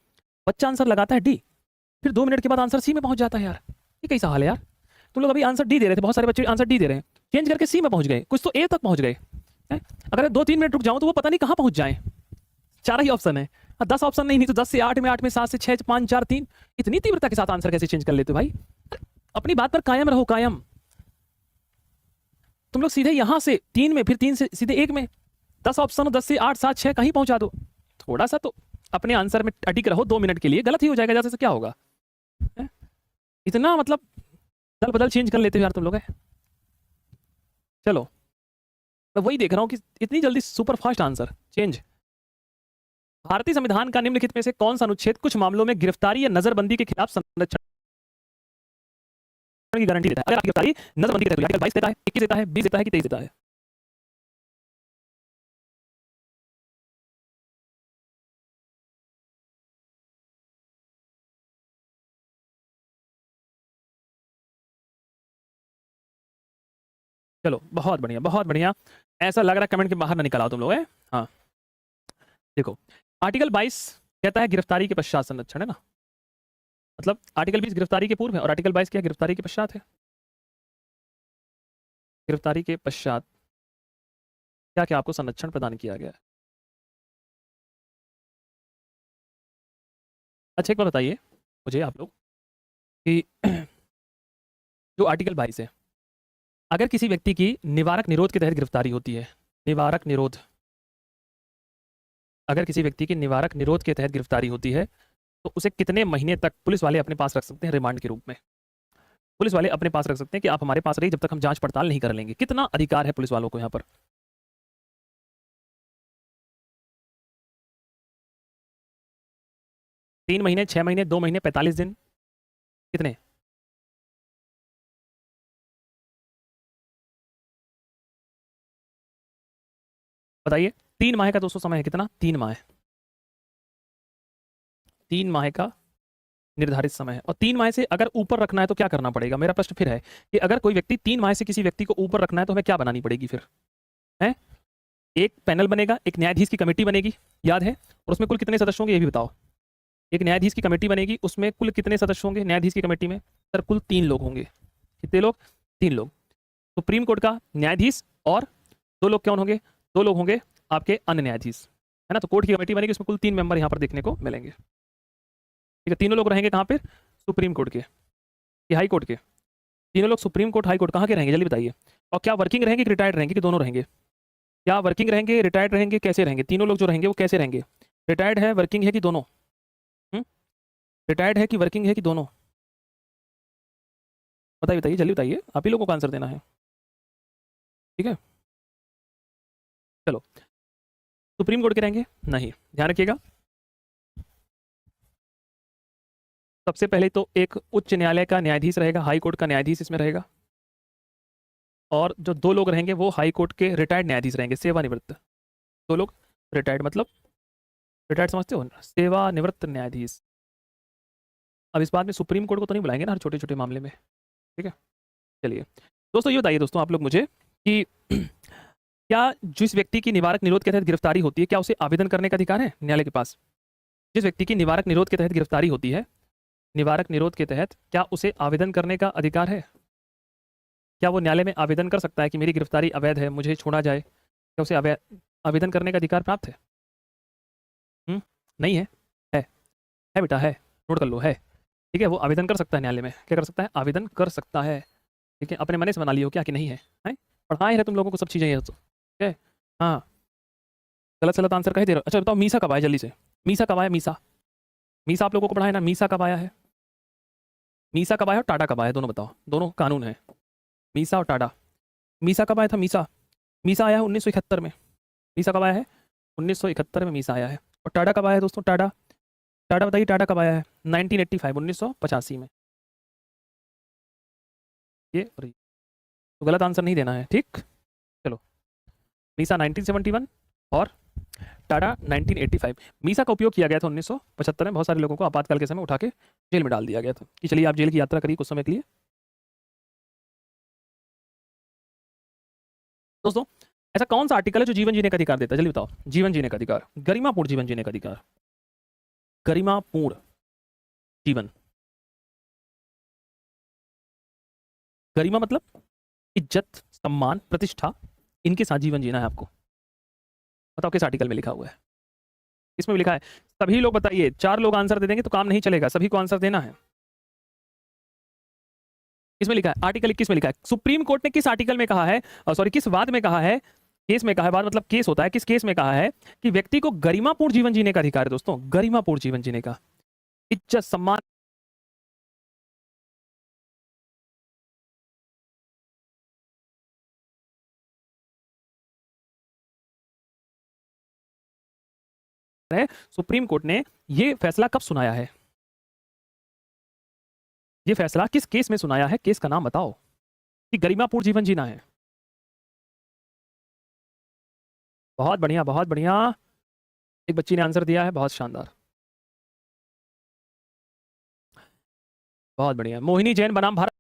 बच्चा आंसर लगाता है डी, फिर 2 मिनट के बाद आंसर सी में पहुंच जाता है। यार ये कैसा हाल है यार? तुम लोग अभी आंसर डी दे रहे थे, बहुत सारे बच्चे आंसर डी दे रहे हैं, चेंज करके सी में पहुंच गए, कुछ तो ए तक पहुंच गए। अगर 2-3 मिनट रुक जाऊं तो वो पता नहीं कहां पहुंच जाए। 4 ही ऑप्शन है, 10 ऑप्शन नहीं तो 10 से 8 में, 8 में 7 से 6, 5 4 3। इतनी तीव्रता के साथ आंसर कैसे चेंज कर लेते हो भाई? अपनी बात पर कायम रहो, कायम। तुम लोग सीधे यहां से 3 में, फिर 3 से सीधे 1 में, 10 ऑप्शन हो, 10 से 8 7 6 कहीं पहुंचा दो। थोड़ा सा तो अपने आंसर में अटिक रहो 2 मिनट के लिए। गलत ही हो जाएगा, जैसे क्या होगा? इतना मतलब दल बदल चेंज कर लेते हो यार तुम लोग। है चलो, मैं वही देख रहा हूं कि इतनी जल्दी सुपर फास्ट आंसर चेंज। भारतीय संविधान का निम्नलिखित में से कौन सा अनुच्छेद कुछ मामलों में गिरफ्तारी या नजरबंदी के खिलाफ संरक्षण की गारंटी देता है? अगर गिरफ्तारी नजरबंदी के तहत 22 देता है, 21 देता है, 20 देता है कि 23 देता है? चलो बहुत बढ़िया, बहुत बढ़िया। ऐसा लग रहा है कमेंट के बाहर ना निकल आओ तुम लोग। है हाँ, देखो आर्टिकल 22 कहता है गिरफ्तारी के पश्चात संरक्षण, है ना। मतलब आर्टिकल 20 गिरफ्तारी के पूर्व है, और आर्टिकल 22 क्या गिरफ्तारी के पश्चात है। गिरफ्तारी के पश्चात क्या क्या आपको संरक्षण प्रदान किया गया है? अच्छा एक बार बताइए मुझे आप लोग कि जो आर्टिकल 22 है, अगर किसी व्यक्ति की निवारक निरोध के तहत गिरफ्तारी होती है, निवारक निरोध, अगर किसी व्यक्ति की निवारक निरोध के तहत गिरफ्तारी होती है, तो उसे कितने महीने तक पुलिस वाले अपने पास रख सकते हैं रिमांड के रूप में? पुलिस वाले अपने पास रख सकते हैं कि आप हमारे पास रहिए जब तक हम जांच पड़ताल नहीं कर लेंगे। कितना अधिकार है पुलिस वालों को यहाँ पर? 3 महीने, 6 महीने, 2 महीने, 45 दिन, कितने? बताइए। 3 माह का दोस्तों समय है, कितना? 3 माह, 3 माह का निर्धारित समय है। और 3 माह से अगर ऊपर रखना है तो क्या करना पड़ेगा? मेरा प्रश्न फिर है कि अगर कोई व्यक्ति 3 माह से किसी व्यक्ति को ऊपर रखना है तो हमें क्या बनानी पड़ेगी फिर? है एक पैनल बनेगा, एक न्यायाधीश की कमेटी बनेगी, याद है, और उसमें कुल कितने सदस्य होंगे ये भी बताओ। एक न्यायाधीश की कमेटी बनेगी, उसमें कुल कितने सदस्य होंगे न्यायाधीश की कमेटी में? सर कुल 3 लोग होंगे। कितने लोग? 3 लोग। सुप्रीम कोर्ट का न्यायाधीश और 2 लोग कौन होंगे? 2 लोग होंगे आपके अन्य न्यायाधीश, है ना। तो कोर्ट की कमेटी बनेगी, उसमें कुल 3 मेंबर यहाँ पर देखने को मिलेंगे। ठीक है, तीनों लोग रहेंगे कहाँ पे? सुप्रीम कोर्ट के, हाई कोर्ट के। तीनों लोग सुप्रीम कोर्ट, हाई कोर्ट कहाँ के रहेंगे जल्दी बताइए। और क्या वर्किंग रहेंगे कि रिटायर्ड रहेंगे कि दोनों रहेंगे? क्या वर्किंग रहेंगे, रिटायर्ड रहेंगे, कैसे रहेंगे? तीनों लोग जो रहेंगे वो कैसे रहेंगे? रिटायर्ड है, वर्किंग है कि दोनों? रिटायर्ड है कि वर्किंग है कि दोनों? बताइए बताइए, जल्दी बताइए, आप ही लोगों को आंसर देना है। ठीक है, चलो। सुप्रीम कोर्ट के रहेंगे? नहीं, ध्यान रखिएगा। सबसे पहले तो एक उच्च न्यायालय का न्यायाधीश रहेगा, हाई कोर्ट का न्यायाधीश इसमें रहेगा, और जो 2 लोग रहेंगे वो हाई कोर्ट के रिटायर्ड न्यायाधीश रहेंगे, सेवानिवृत्त। 2 लोग रिटायर्ड, मतलब रिटायर्ड समझते हो, सेवानिवृत्त न्यायाधीश। अब इस बात में सुप्रीम कोर्ट को तो नहीं बुलाएंगे ना हर छोटे छोटे मामले में। ठीक है, चलिए दोस्तों, ये बताइए दोस्तों आप लोग मुझे कि क्या जिस व्यक्ति की निवारक निरोध के तहत गिरफ्तारी होती है, क्या उसे आवेदन करने का अधिकार है न्यायालय के पास? जिस व्यक्ति की निवारक निरोध के तहत गिरफ्तारी होती है, निवारक निरोध के तहत क्या उसे आवेदन करने का अधिकार है? क्या वो न्यायालय में आवेदन कर सकता है कि मेरी गिरफ्तारी अवैध है, मुझे छोड़ा जाए? क्या उसे आवेदन करने का अधिकार प्राप्त है? नहीं है? है बेटा, है, नोट कर लो, है। ठीक है, वो आवेदन कर सकता है न्यायालय में। क्या कर सकता है? आवेदन कर सकता है। ठीक है, अपने मन से बना लियो क्या कि नहीं है, हैं? पढ़ाए है तुम लोगों को सब चीज़ें ये तो, ठीक है। हाँ, गलत सलत आंसर कह दे रहे हो। अच्छा बताओ, मीसा कब आया? जल्दी से, मीसा कब आया? मीसा, मीसा आप लोगों को पढ़ा है ना? मीसा कब आया है? मीसा कब आया और टाटा कब आया? दोनों बताओ, दोनों कानून है, मीसा और टाटा। मीसा कब आया था? मीसा, मीसा आया है 1971 में। मीसा कब आया है? 1971 में मीसा आया है। और टाटा कब आया है दोस्तों? टाटा, टाटा बताइए, टाटा कब आया है? 1985, 1985 में। ये और ये। तो गलत आंसर नहीं देना है, ठीक। चलो, मीसा 1971 और टाटा 1985। मीसा का उपयोग किया गया था 1975 में। बहुत सारे लोगों को आपातकाल के समय उठा के जेल में डाल दिया गया था कि चलिए आप जेल की यात्रा करिए कुछ समय के लिए। दोस्तों, ऐसा कौन सा आर्टिकल है जो जीवन जीने का अधिकार देता है? जल्दी बताओ। जीवन जीने का अधिकार, गरिमापूर्ण जीवन जीने का अधिकार, गरिमापूर्ण जीवन। गरिमा मतलब इज्जत, सम्मान, प्रतिष्ठा, इनके साथ जीवन जीना है आपको। बताओ किस आर्टिकल में लिखा हुआ है? इसमें लिखा है। सभी लोग बताइए, 4 लोग आंसर दे देंगे तो काम नहीं चलेगा, सभी को आंसर देना है। इसमें लिखा है, आर्टिकल 21 में लिखा है। सुप्रीम कोर्ट ने किस आर्टिकल में कहा है, सॉरी किस वाद में कहा है, केस में कहा है, वाद मतलब केस होता है, किस केस में कहा है कि व्यक्ति को गरिमापूर्ण जीवन जीने का अधिकार है? दोस्तों, गरिमापूर्ण जीवन जीने का, इज्जत, सम्मान है। सुप्रीम कोर्ट ने यह फैसला कब सुनाया है? यह फैसला किस केस में सुनाया है? केस का नाम बताओ कि गरिमापूर्ण जीवन जीना है। बहुत बढ़िया, बहुत बढ़िया। एक बच्ची ने आंसर दिया है, बहुत शानदार, बहुत बढ़िया। मोहिनी जैन बनाम भारत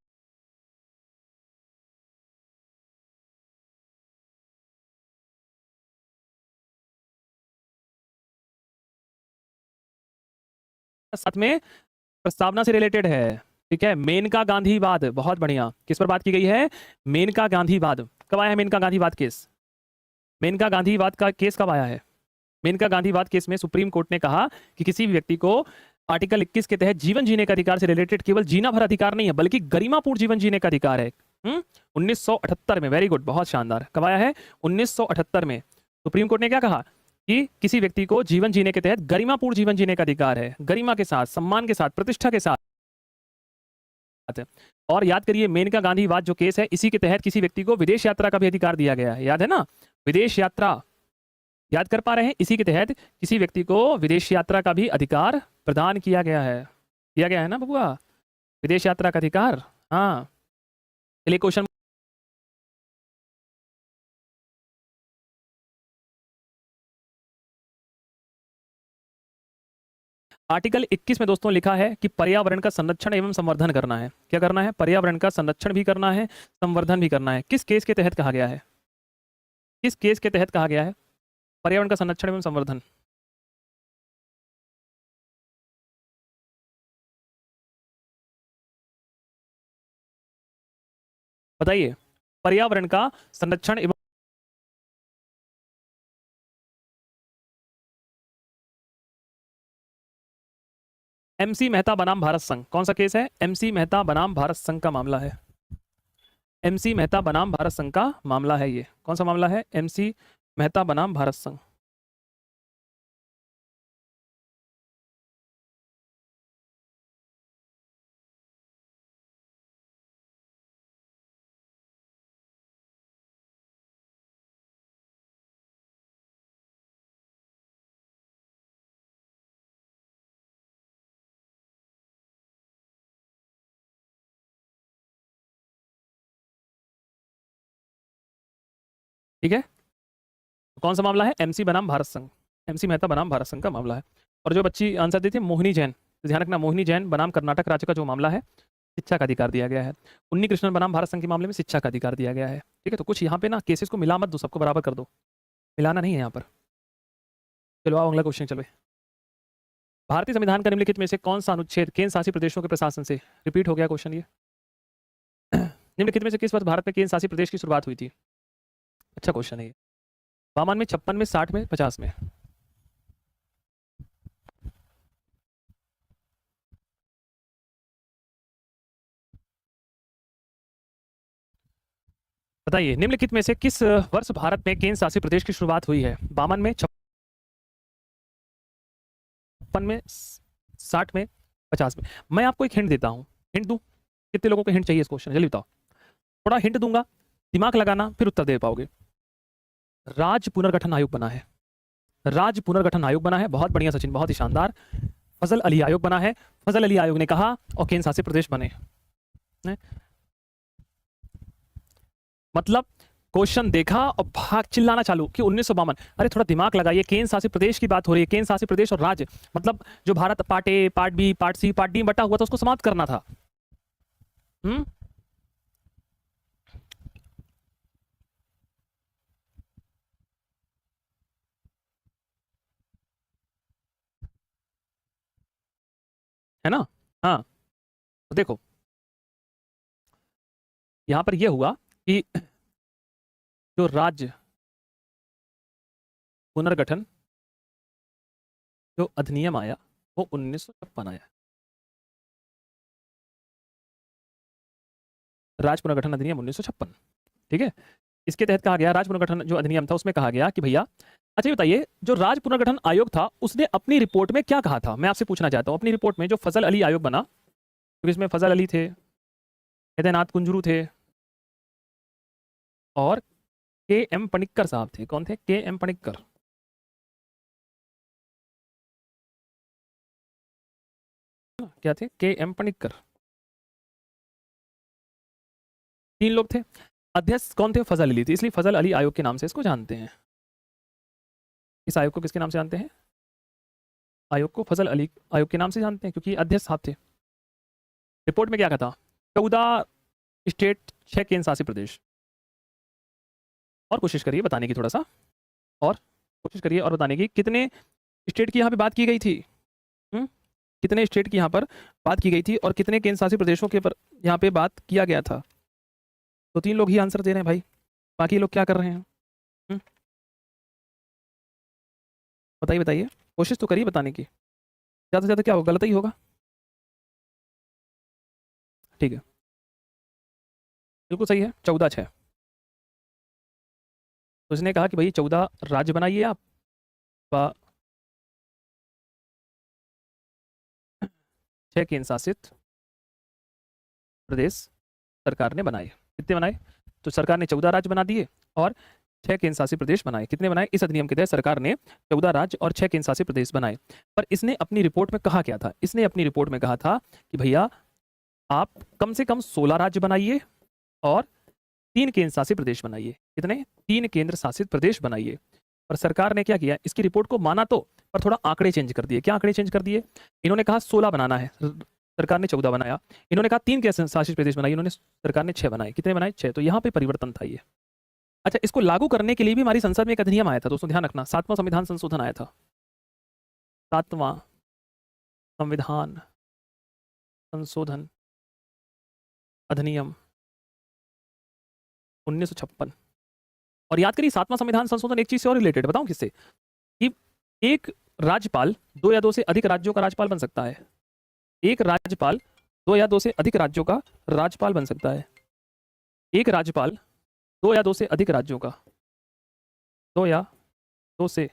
साथ में प्रस्तावना से रिलेटेड है। ठीक है, मेनका गांधीवाद, बहुत बढ़िया। किस पर बात की गई है? मेनका गांधीवाद। कब आया है मेनका गांधीवाद केस? मेनका गांधीवाद का केस कब आया है? मेनका गांधीवाद केस में सुप्रीम कोर्ट ने कहा कि किसी भी व्यक्ति को आर्टिकल 21 के तहत जीवन जीने का अधिकार से रिलेटेड केवल जीना भर अधिकार नहीं है, बल्कि गरिमापूर्ण जीवन जीने का अधिकार है। 1978 में। वेरी गुड, बहुत शानदार। कब आया है? 1978 में। सुप्रीम कोर्ट ने क्या कहा कि किसी व्यक्ति को जीवन जीने के तहत गरिमापूर्ण जीवन जीने का अधिकार है, गरिमा के साथ, सम्मान के साथ, प्रतिष्ठा के साथ। और याद करिए, मेनका गांधीवाद जो केस है, इसी के तहत किसी व्यक्ति को विदेश यात्रा का भी अधिकार दिया गया है। याद है ना? विदेश यात्रा, याद कर पा रहे हैं? इसी के तहत किसी व्यक्ति को विदेश यात्रा का भी अधिकार प्रदान किया गया है। किया गया है ना बबुआ, विदेश यात्रा का अधिकार। हाँ, चलिए क्वेश्चन। आर्टिकल 21 में दोस्तों लिखा है कि पर्यावरण का संरक्षण एवं संवर्धन करना है। क्या करना है? पर्यावरण का संरक्षण भी करना है, संवर्धन भी करना है। किस केस के तहत कहा गया है? किस केस के तहत कहा गया है पर्यावरण का संरक्षण एवं संवर्धन? बताइए, पर्यावरण का संरक्षण एवं एमसी मेहता बनाम भारत संघ। कौन सा केस है? एमसी मेहता बनाम भारत संघ का मामला है। एमसी मेहता बनाम भारत संघ का मामला है। ये कौन सा मामला है? एमसी मेहता बनाम भारत संघ। ठीक है, कौन सा मामला है? एमसी बनाम भारत संघ, एमसी मेहता बनाम भारत संघ का मामला है। और जो बच्ची आंसर दी थी मोहिनी जैन, तो ध्यान रखना, मोहिनी जैन बनाम कर्नाटक राज्य का जो मामला है, शिक्षा का अधिकार दिया गया है। उन्नी कृष्णन बनाम भारत संघ के मामले में शिक्षा का अधिकार दिया गया है। ठीक है, तो कुछ यहाँ पे ना केसेस को मिला मत दो, सबको बराबर कर दो, मिलाना नहीं है यहाँ पर। चलो आओ अगला क्वेश्चन चलो। भारतीय संविधान का निम्नलिखित में से कौन सा अनुच्छेद केंद्र शासित प्रदेशों के प्रशासन से, रिपीट हो गया क्वेश्चन ये, निम्नलिखित में से किस वर्ष भारत में केंद्र शासित प्रदेश की शुरुआत हुई थी? अच्छा क्वेश्चन है ये। 52 में, 56 में, 60 में, 50 में? बताइए निम्नलिखित में से किस वर्ष भारत में केंद्र शासित प्रदेश की शुरुआत हुई है? 52 में, 56 में, 60 में, 50 में? मैं आपको एक हिंट देता हूँ, हिंट दूं? कितने लोगों को हिंट चाहिए इस क्वेश्चन, जल्दी बताओ। थोड़ा हिंट दूंगा, दिमाग लगाना, फिर उत्तर दे पाओगे। राज्य पुनर्गठन आयोग बना है, राज्य पुनर्गठन आयोग बना है। बहुत बढ़िया सचिन, बहुत ही शानदार। फजल अली आयोग बना है, फजल अली आयोग ने कहा और केंद्र शासित प्रदेश बने। मतलब क्वेश्चन देखा और भाग चिल्लाना चालू कि 1952। अरे थोड़ा दिमाग लगाइए, केंद्र शासित प्रदेश की बात हो रही है, केंद्र शासित प्रदेश और राज्य, मतलब जो Bharat part A, part B, part C, part D बटा हुआ था उसको समाप्त करना था। हम्म, है ना? हाँ, तो देखो यहां पर यह हुआ कि जो राज्य पुनर्गठन जो अधिनियम आया वो 1956 आया। राज्य पुनर्गठन अधिनियम 1956, ठीक है। इसके तहत कहा गया, राज्य पुनर्गठन जो अधिनियम था उसमें कहा गया कि भैया, अच्छा ये बताइए, जो राज्य पुनर्गठन आयोग था उसने अपनी रिपोर्ट में क्या कहा था? मैं आपसे पूछना चाहता हूं, अपनी रिपोर्ट में जो फजल अली आयोग बना, क्योंकि इसमें फजल अली थे, हृदयनाथ कुंजरू थे, और के एम पनिक्कर साहब थे। कौन थे? के एम पनिक्कर। क्या थे? के एम पनिक्कर। तीन लोग थे। अध्यक्ष कौन थे? फजल अली थे, इसलिए फजल अली आयोग के नाम से इसको जानते हैं। इस आयोग को किसके नाम से जानते हैं? आयोग को फजल अली आयोग के नाम से जानते हैं, क्योंकि अध्यक्ष साहब थे। रिपोर्ट में क्या कहा था? 14 स्टेट, 6 केंद्र शासित प्रदेश। और कोशिश करिए बताने की, थोड़ा सा और कोशिश करिए और बताने की, कितने स्टेट की यहाँ पे बात की गई थी? हम्म? कितने स्टेट की यहाँ पर बात की गई थी और कितने केंद्र शासित प्रदेशों के पर यहाँ पे बात किया गया था? तो 3 लोग ही आंसर दे रहे हैं भाई, बाकी लोग क्या कर रहे हैं? हम्म? बताइए बताइए, कोशिश तो करिए बताने की, ज़्यादा से ज़्यादा क्या होगा, गलत ही होगा। ठीक है, बिल्कुल सही है, 14-6। तो इसने कहा कि भाई 14 राज्य बनाइए आप, 6 केंद्र शासित प्रदेश सरकार ने बनाए। कितने बनाए? तो सरकार ने 14 राज्य बना दिए और 6 केंद्र शासित प्रदेश बनाए। कितने बनाए? इस अधिनियम के तहत सरकार ने 14 राज्य और 6 केंद्र शासित प्रदेश बनाए। पर इसने अपनी रिपोर्ट में कहा क्या था? इसने अपनी रिपोर्ट में कहा था कि भैया आप कम से कम 16 राज्य बनाइए और 3 केंद्र शासित प्रदेश बनाइए। कितने? 3 केंद्र शासित प्रदेश बनाइए। पर सरकार ने क्या किया? इसकी रिपोर्ट को माना तो, पर थोड़ा आंकड़े चेंज कर दिए। क्या आंकड़े चेंज कर दिए? इन्होंने कहा 16 बनाना है, सरकार ने 14 बनाया। इन्होंने कहा 3 केंद्र शासित प्रदेश बनाइए, इन्होंने, सरकार ने 6 बनाए। कितने बनाए? 6। तो यहाँ पे परिवर्तन था ये। अच्छा, इसको लागू करने के लिए भी हमारी संसद में एक अधिनियम आया था दोस्तों, ध्यान रखना, 7वां संविधान संशोधन आया था। 7वां संविधान संशोधन अधिनियम 1956। और याद करिए, 7वां संविधान संशोधन एक चीज से और रिलेटेड, बताऊं किससे? कि एक राज्यपाल 2 या 2 से अधिक राज्यों का राज्यपाल बन सकता है। एक राज्यपाल 2 या 2 से अधिक राज्यों का राज्यपाल बन सकता है। एक राज्यपाल 2 या 2 से अधिक राज्यों का, 2 या 2 से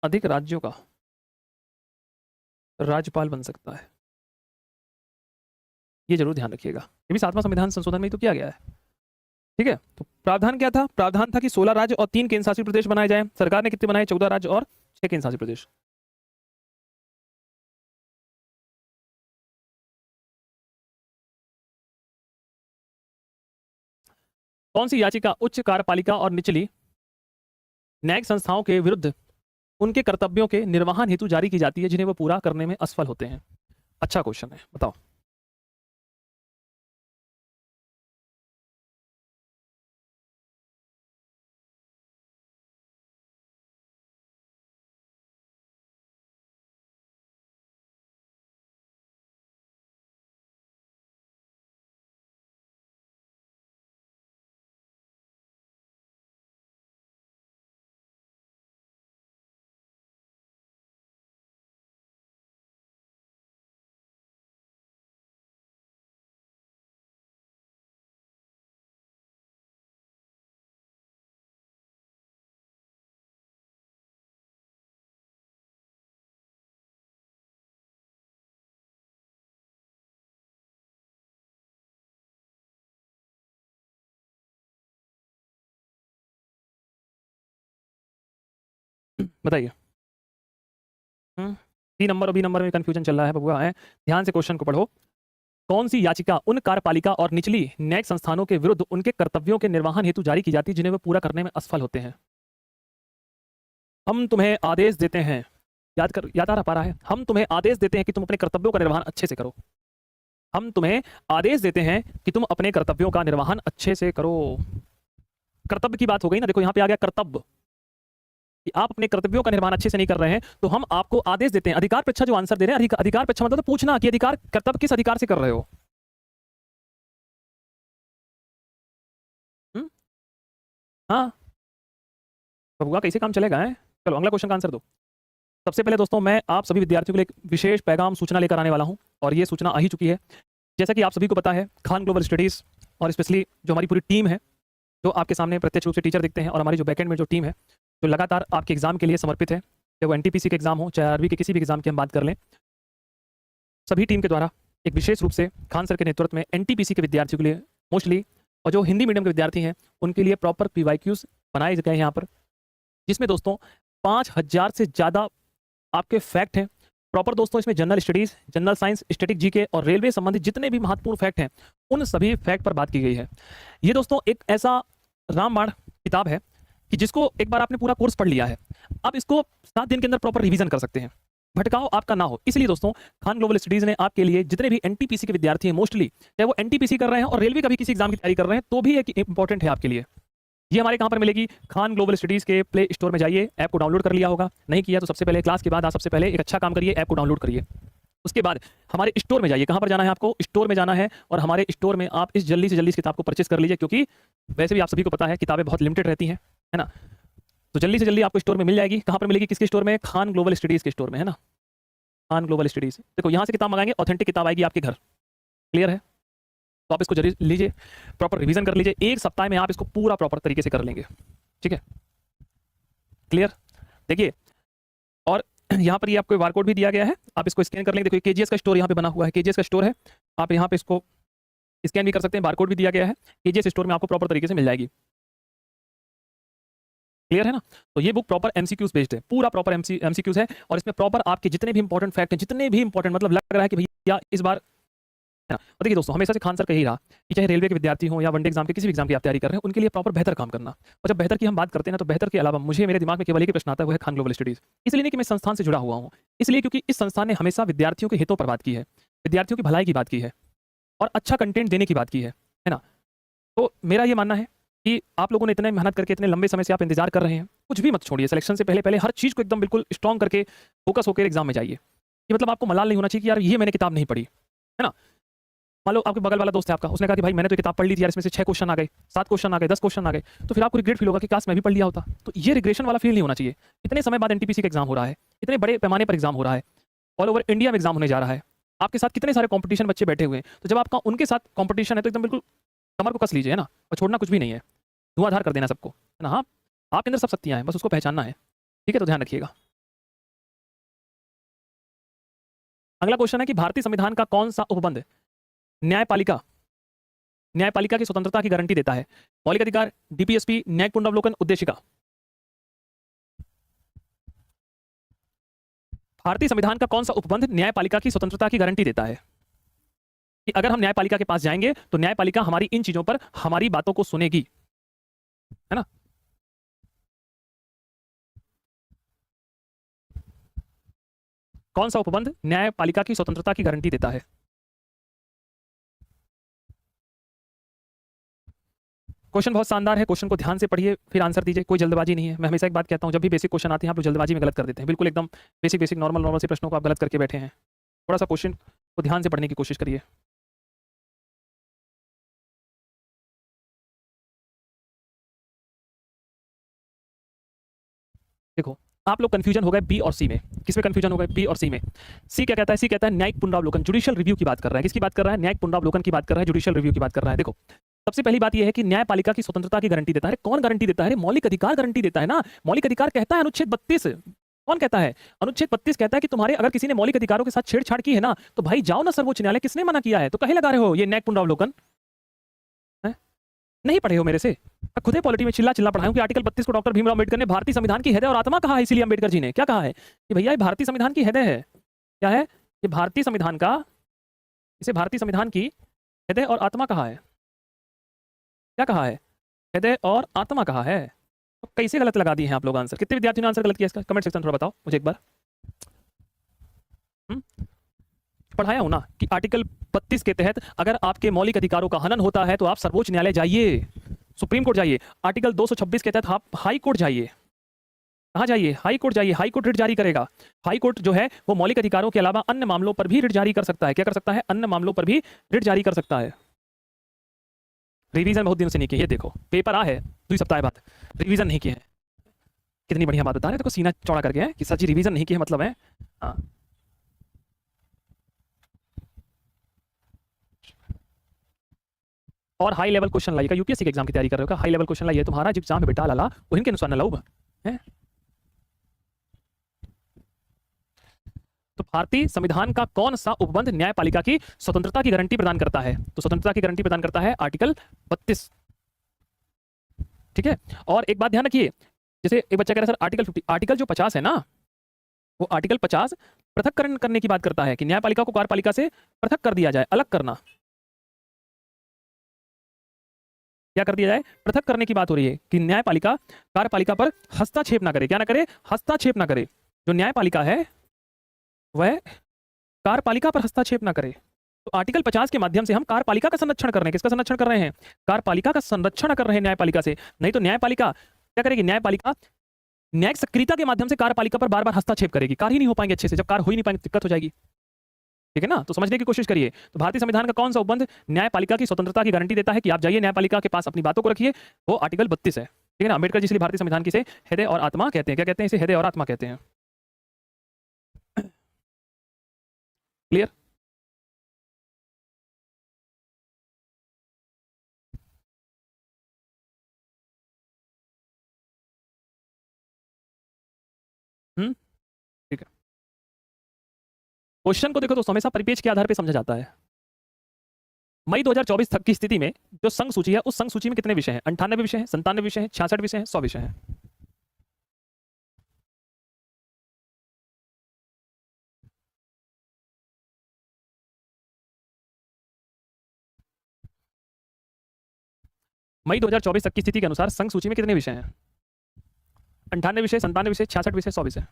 अधिक राज्यों का राज्यपाल बन सकता है। ये जरूर ध्यान रखिएगा, ये भी 7वां संविधान संशोधन में ही तो किया गया है। ठीक है, तो प्रावधान क्या था? प्रावधान था कि 16 राज्य और 3 केंद्र शासित प्रदेश बनाए जाएं। सरकार ने कितने बनाए? 14 राज्य और 6 केंद्र शासित प्रदेश। कौन सी याचिका उच्च कार्यपालिका और निचली न्यायिक संस्थाओं के विरुद्ध उनके कर्तव्यों के निर्वहन हेतु जारी की जाती है, जिन्हें वो पूरा करने में असफल होते हैं? अच्छा क्वेश्चन है, बताओ। बताइए। सी नंबर और बी नंबर में कंफ्यूजन चल रहा है बबुआ है। ध्यान से क्वेश्चन को पढ़ो। कौन सी याचिका उन कार्यपालिका और निचली न्यायिक संस्थानों के विरुद्ध उनके कर्तव्यों के निर्वहन हेतु जारी की जाती है जिन्हें वे पूरा करने में असफल होते हैं? हम तुम्हें आदेश देते हैं, याद आ पा रहा है? हम तुम्हें आदेश देते हैं कि तुम अपने कर्तव्यों का निर्वहन अच्छे से करो। हम तुम्हें आदेश देते हैं कि तुम अपने कर्तव्यों का निर्वहन अच्छे से करो। कर्तव्य की बात हो गई ना, देखो यहाँ पे आ गया कर्तव्य कि आप अपने कर्तव्यों का निर्वहन अच्छे से नहीं कर रहे हैं, तो हम आपको आदेश देते हैं। अधिकार परीक्षा जो आंसर दे रहे हैं, अधिकार परीक्षा मतलब तो पूछना कि अधिकार कर्तव्य किस अधिकार से कर रहे हो। हाँ बबुआ कैसे काम चलेगा है? चलो अगला क्वेश्चन का आंसर दो। सबसे पहले दोस्तों मैं आप सभी विद्यार्थियों के लिए एक विशेष पैगाम सूचना लेकर आने वाला हूं, और ये सूचना आ ही चुकी है। जैसा कि आप सभी को पता है, खान ग्लोबल स्टडीज़ और स्पेशली जो हमारी पूरी टीम है, जो आपके सामने प्रत्यक्ष रूप से टीचर दिखते हैं, और हमारी जो बैकएंड में जो टीम है, जो लगातार आपके एग्जाम के लिए समर्पित है, चाहे वो एनटीपीसी के एग्जाम हो, चाहे आरबी के किसी भी एग्जाम की हम बात कर लें, सभी टीम के द्वारा एक विशेष रूप से खान सर के नेतृत्व में एनटीपीसी के विद्यार्थियों के लिए मोस्टली, और जो हिंदी मीडियम के विद्यार्थी हैं उनके लिए प्रॉपर पीवाईक्यूज बनाए गए हैं यहाँ पर, जिसमें दोस्तों 5000 से ज़्यादा आपके फैक्ट हैं प्रॉपर। दोस्तों इसमें general studies, general science, static GK और रेलवे संबंधित जितने भी महत्वपूर्ण फैक्ट हैं, उन सभी फैक्ट पर बात की गई है। ये दोस्तों एक ऐसा रामबाण किताब है कि जिसको एक बार आपने पूरा कोर्स पढ़ लिया है, अब इसको 7 दिन के अंदर प्रॉपर रिवीजन कर सकते हैं, भटकाव आपका ना हो। इसलिए दोस्तों खान ग्लोबल स्टडीज ने आपके लिए जितने भी एनटीपीसी के विद्यार्थी हैं, मोस्टली चाहे वो एनटीपीसी कर रहे हैं और रेलवे का भी किसी एग्जाम की तैयारी कर रहे हैं, तो भी एक इंपॉर्टेंट है आपके लिए। ये हमारे कहाँ पर मिलेगी? खान ग्लोबल स्टडीज के प्ले स्टोर में जाइए, ऐप को डाउनलोड कर लिया होगा, नहीं किया तो सबसे पहले क्लास के बाद आप सबसे पहले एक अच्छा काम करिए, ऐप को डाउनलोड करिए। उसके बाद हमारे स्टोर में जाइए। कहाँ पर जाना है आपको? स्टोर में जाना है, और हमारे स्टोर में आप इस जल्दी से जल्दी इस किताब को परचेस कर लीजिए, क्योंकि वैसे भी आप सभी को पता है किताबें बहुत लिमिटेड रहती हैं, है ना? तो जल्दी से जल्दी आपको स्टोर में मिल जाएगी। कहाँ पर मिलेगी? किसके स्टोर में? खान ग्लोबल स्टडीज के स्टोर में, है ना? खान ग्लोबल स्टडीज, देखो यहाँ से किताब मंगाएंगे, ऑथेंटिक किताब आएगी आपके घर। क्लियर है? तो आप इसको जरूर लीजिए, प्रॉपर रिवीजन कर लीजिए। एक सप्ताह में आप इसको पूरा प्रॉपर तरीके से कर लेंगे, ठीक है? क्लियर? देखिए, और यहाँ पर ये आपको बारकोड भी दिया गया है, आप इसको स्कैन कर लेंगे। देखो केजीएस का स्टोर यहाँ पे बना हुआ है, केजीएस का स्टोर है, आप यहाँ पे इसको स्कैन भी कर सकते हैं, बारकोड भी दिया गया है, केजीएस स्टोर में आपको प्रॉपर तरीके से मिल जाएगी। क्लियर है ना? तो ये बुक प्रॉपर एमसीक्यूज बेस्ड है, पूरा प्रॉपर एमसीक्यूज है, और इसमें प्रॉपर आपके जितने भी इंपॉर्टेंट फैक्ट हैं, जितने भी इंपॉर्टेंट, मतलब लग रहा है कि भैया इस बार, है ना? और देखिए दोस्तों, हमेशा से खान सर कह ही रहा कि चाहे रेलवे के विद्यार्थी हो या वनडे एग्जाम के किसी भी एग्जाम की आप तैयारी कर रहे हैं, उनके लिए प्रॉपर बेहतर काम करना। और जब बेहतर की हम बात करते हैं ना, तो बेहतर के अलावा मुझे मेरे दिमाग में केवल एक ही प्रश्न आता है, वो है खान ग्लोबल स्टडीज। इसलिए नहीं कि मैं संस्थान से जुड़ा हुआ हूँ, इसलिए क्योंकि इस संस्थान ने हमेशा विद्यार्थियों के हितों पर बात की है, विद्यार्थियों की भलाई की बात की है, और अच्छा कंटेंट देने की बात की है ना? तो मेरा ये मानना है कि आप लोगों ने इतने मेहनत करके, इतने लंबे समय से आप इंतजार कर रहे हैं, कुछ भी मत छोड़िए। सिलेक्शन से पहले पहले हर चीज़ को एकदम बिल्कुल स्ट्रॉन्ग करके फोकस होकर एग्जाम में जाइए। कि मतलब आपको मलाल नहीं होना चाहिए कि यार ये मैंने किताब नहीं पढ़ी, है ना? मान लो आपके बगल वाला दोस्त है आपका, उसने कहा कि भाई मैंने तो किताब पढ़ ली थी यार, इसमें से 6 क्वेश्चन आ गए, 7 क्वेश्चन आ गए, 10 क्वेश्चन आ गए, तो फिर आपको रिग्रेट फील होगा कि काश मैं भी पढ़ लिया होता। तो ये रिग्रेशन वाला फील नहीं होना चाहिए। इतने समय बाद एनटीपीसी का एग्जाम हो रहा है, इतने बड़े पैमाने पर एग्जाम हो रहा है, ऑल ओवर इंडिया में एग्जाम होने जा रहा है, आपके साथ कितने सारे कॉम्पिटिशन बच्चे बैठे हुए हैं, तो जब आपका उनके साथ कॉम्पिटिशन है तो एकदम बिल्कुल कमर को कस लीजिए, है ना? और छोड़ना कुछ भी नहीं है, धुआंधार कर देना सबको, है ना? हाँ, आपके अंदर सब शक्तियां हैं, बस उसको पहचानना है, ठीक है? तो ध्यान रखिएगा। अगला क्वेश्चन है कि भारतीय संविधान का कौन सा उपबंध न्यायपालिका न्यायपालिका की स्वतंत्रता की गारंटी देता है? मौलिक अधिकार, डीपीएसपी, न्यायिक पुनरावलोकन, उद्देशिका। भारतीय संविधान का कौन सा उपबंध न्यायपालिका की स्वतंत्रता की गारंटी देता है कि अगर हम न्यायपालिका के पास जाएंगे तो न्यायपालिका हमारी इन चीजों पर हमारी बातों को सुनेगी, है ना? कौन सा उपबंध न्यायपालिका की स्वतंत्रता की गारंटी देता है? क्वेश्चन बहुत शानदार है, क्वेश्चन को ध्यान से पढ़िए फिर आंसर दीजिए, कोई जल्दबाजी नहीं है। मैं हमेशा एक बात कहता हूं, जब भी बेसिक क्वेश्चन आते हैं आप लोग जल्दबाजी में गलत कर देते हैं, बिल्कुल एकदम बेसिक बेसिक नॉर्मल नॉर्मल से प्रश्नों को आप गलत करके बैठे हैं। थोड़ा सा क्वेश्चन को ध्यान से पढ़ने की कोशिश करिए। देखो आप लोग कंफ्यूजन हो गए बी और सी में। किसमें कंफ्यूजन हो गए? बी और सी में। सी क्या कहता है? सी कहता है न्यायिक पुनरावलोकन, जुडिशियल रिव्यू की बात कर रहा है। किसकी बात कर रहा है? न्यायिक पुनरावलोकन की बात कर रहा है, जुडिशियल रिव्यू की बात कर रहा है। देखो सबसे पहली बात यह है कि न्यायपालिका की स्वतंत्रता की गारंटी देता है। कौन गारंटी देता है? मौलिक अधिकार गारंटी देता है ना। मौलिक अधिकार कहता है अनुच्छेद 32। कौन कहता है? अनुच्छेद 32 कहता है कि तुम्हारे अगर किसी ने मौलिक अधिकारों के साथ छेड़छाड़ की है ना, तो भाई जाओ ना सर्वोच्च न्यायालय। किसने मना किया है? तो कहे लगा रहे हो ये न्यायिक पुनरावलोकन है? नहीं पढ़े हो मेरे से? मैं खुद ही पॉलिटी में चिल्ला चिल्ला पढ़ाऊं कि आर्टिकल 32 को डॉक्टर भीमराव अम्बेडकर ने भारतीय संविधान की हृदय और आत्मा कहा है। इसीलिए अम्बेडकर जी ने क्या कहा है कि भैया ये भारतीय संविधान की हृदय है। क्या है ये? भारतीय संविधान का, इसे भारतीय संविधान की हृदय और आत्मा कहा है। क्या कहा है? हृदय और आत्मा कहा है। तो कैसे गलत लगा दिए हैं आप लोग आंसर? कितने विद्यार्थियों ने आंसर गलत किया इसका? कमेंट सेक्शन थोड़ा बताओ मुझे एक बार। पढ़ाया हूं ना कि आर्टिकल 32 के तहत अगर आपके मौलिक अधिकारों का हनन होता है तो आप सर्वोच्च न्यायालय जाइए, सुप्रीम कोर्ट जाइए। आर्टिकल 226 के तहत आप हाई कोर्ट जाइए। कहाँ जाइए? हाई कोर्ट जाइए। हाई कोर्ट रिट जारी करेगा। हाई कोर्ट जो है वो मौलिक अधिकारों के अलावा अन्य मामलों पर भी रिट जारी कर सकता है। क्या कर सकता है? अन्य मामलों पर भी रिट जारी कर सकता है। रिवीजन बहुत दिनों से नहीं किया। ये देखो पेपर आ है 2 सप्ताह बाद, रिवीजन नहीं किए हैं। कितनी बढ़िया बात बता रहे हैं। देखो सीना चौड़ा करके है कि सर जी रिवीजन नहीं किए मतलब है। हाँ, और हाई लेवल क्वेश्चन लाइएगा। यूपीएससी के एग्जाम की तैयारी कर रहे हो, हाई लेवल क्वेश्चन लाइए। तुम्हारा जो एग्जाम है बेटा लाला वो इनके अनुसार न लाऊब है। तो भारतीय संविधान का कौन सा उपबंध न्यायपालिका की स्वतंत्रता की गारंटी प्रदान करता है? तो स्वतंत्रता की गारंटी प्रदान करता है आर्टिकल 32। ठीक है। और एक बात ध्यान रखिए, जैसे एक बच्चा कह रहा है सर आर्टिकल 50, आर्टिकल जो 50 है ना, वो आर्टिकल 50 पृथककरण करने की बात करता है कि न्यायपालिका को कार्यपालिका से पृथक कर दिया जाए, अलग करना। क्या कर दिया जाए? पृथक करने की बात हो रही है कि न्यायपालिका कार्यपालिका पर हस्तक्षेप ना करे। क्या ना करे? हस्तक्षेप ना करे। जो न्यायपालिका है वह कार्यपालिका पर हस्तक्षेप ना करे। तो आर्टिकल 50 के माध्यम से हम कार्यपालिका का संरक्षण कर रहे हैं। किसका संरक्षण कर रहे हैं? कार्यपालिका का संरक्षण कर रहे हैं न्यायपालिका से। नहीं तो न्यायपालिका क्या करेगी? न्यायपालिका न्यायिक सक्रियता के माध्यम से कार्यपालिका पर बार बार हस्तक्षेप करेगी। कार्य ही नहीं हो पाएंगे अच्छे से। जब कार्य हो ही नहीं पाएंगे दिक्कत हो जाएगी। ठीक है ना? तो समझने की कोशिश करिए। तो भारतीय संविधान का कौन सा उपबंध न्यायपालिका की स्वतंत्रता की गारंटी देता है कि आप जाइए न्यायपालिका के पास अपनी बातों को रखिए? वो आर्टिकल 32 है। ठीक है ना? अम्बेडकर जी इसलिए भारतीय संविधान की से हृदय और आत्मा कहते हैं। क्या कहते हैं? इसे हृदय और आत्मा कहते हैं। क्लियर? ठीक है। क्वेश्चन को देखो तो हमेशा परिपेक्ष के आधार पर समझा जाता है। मई 2024 तक की स्थिति में जो संघ सूची है उस संघ सूची में कितने विषय हैं? 98 विषय हैं, 97 विषय हैं, 66 विषय हैं, 100 विषय हैं। मई 2024 तक की स्थिति के अनुसार संघ सूची में कितने विषय हैं? 98 विषय, 97 विषय, 66 विषय, 100 विषय।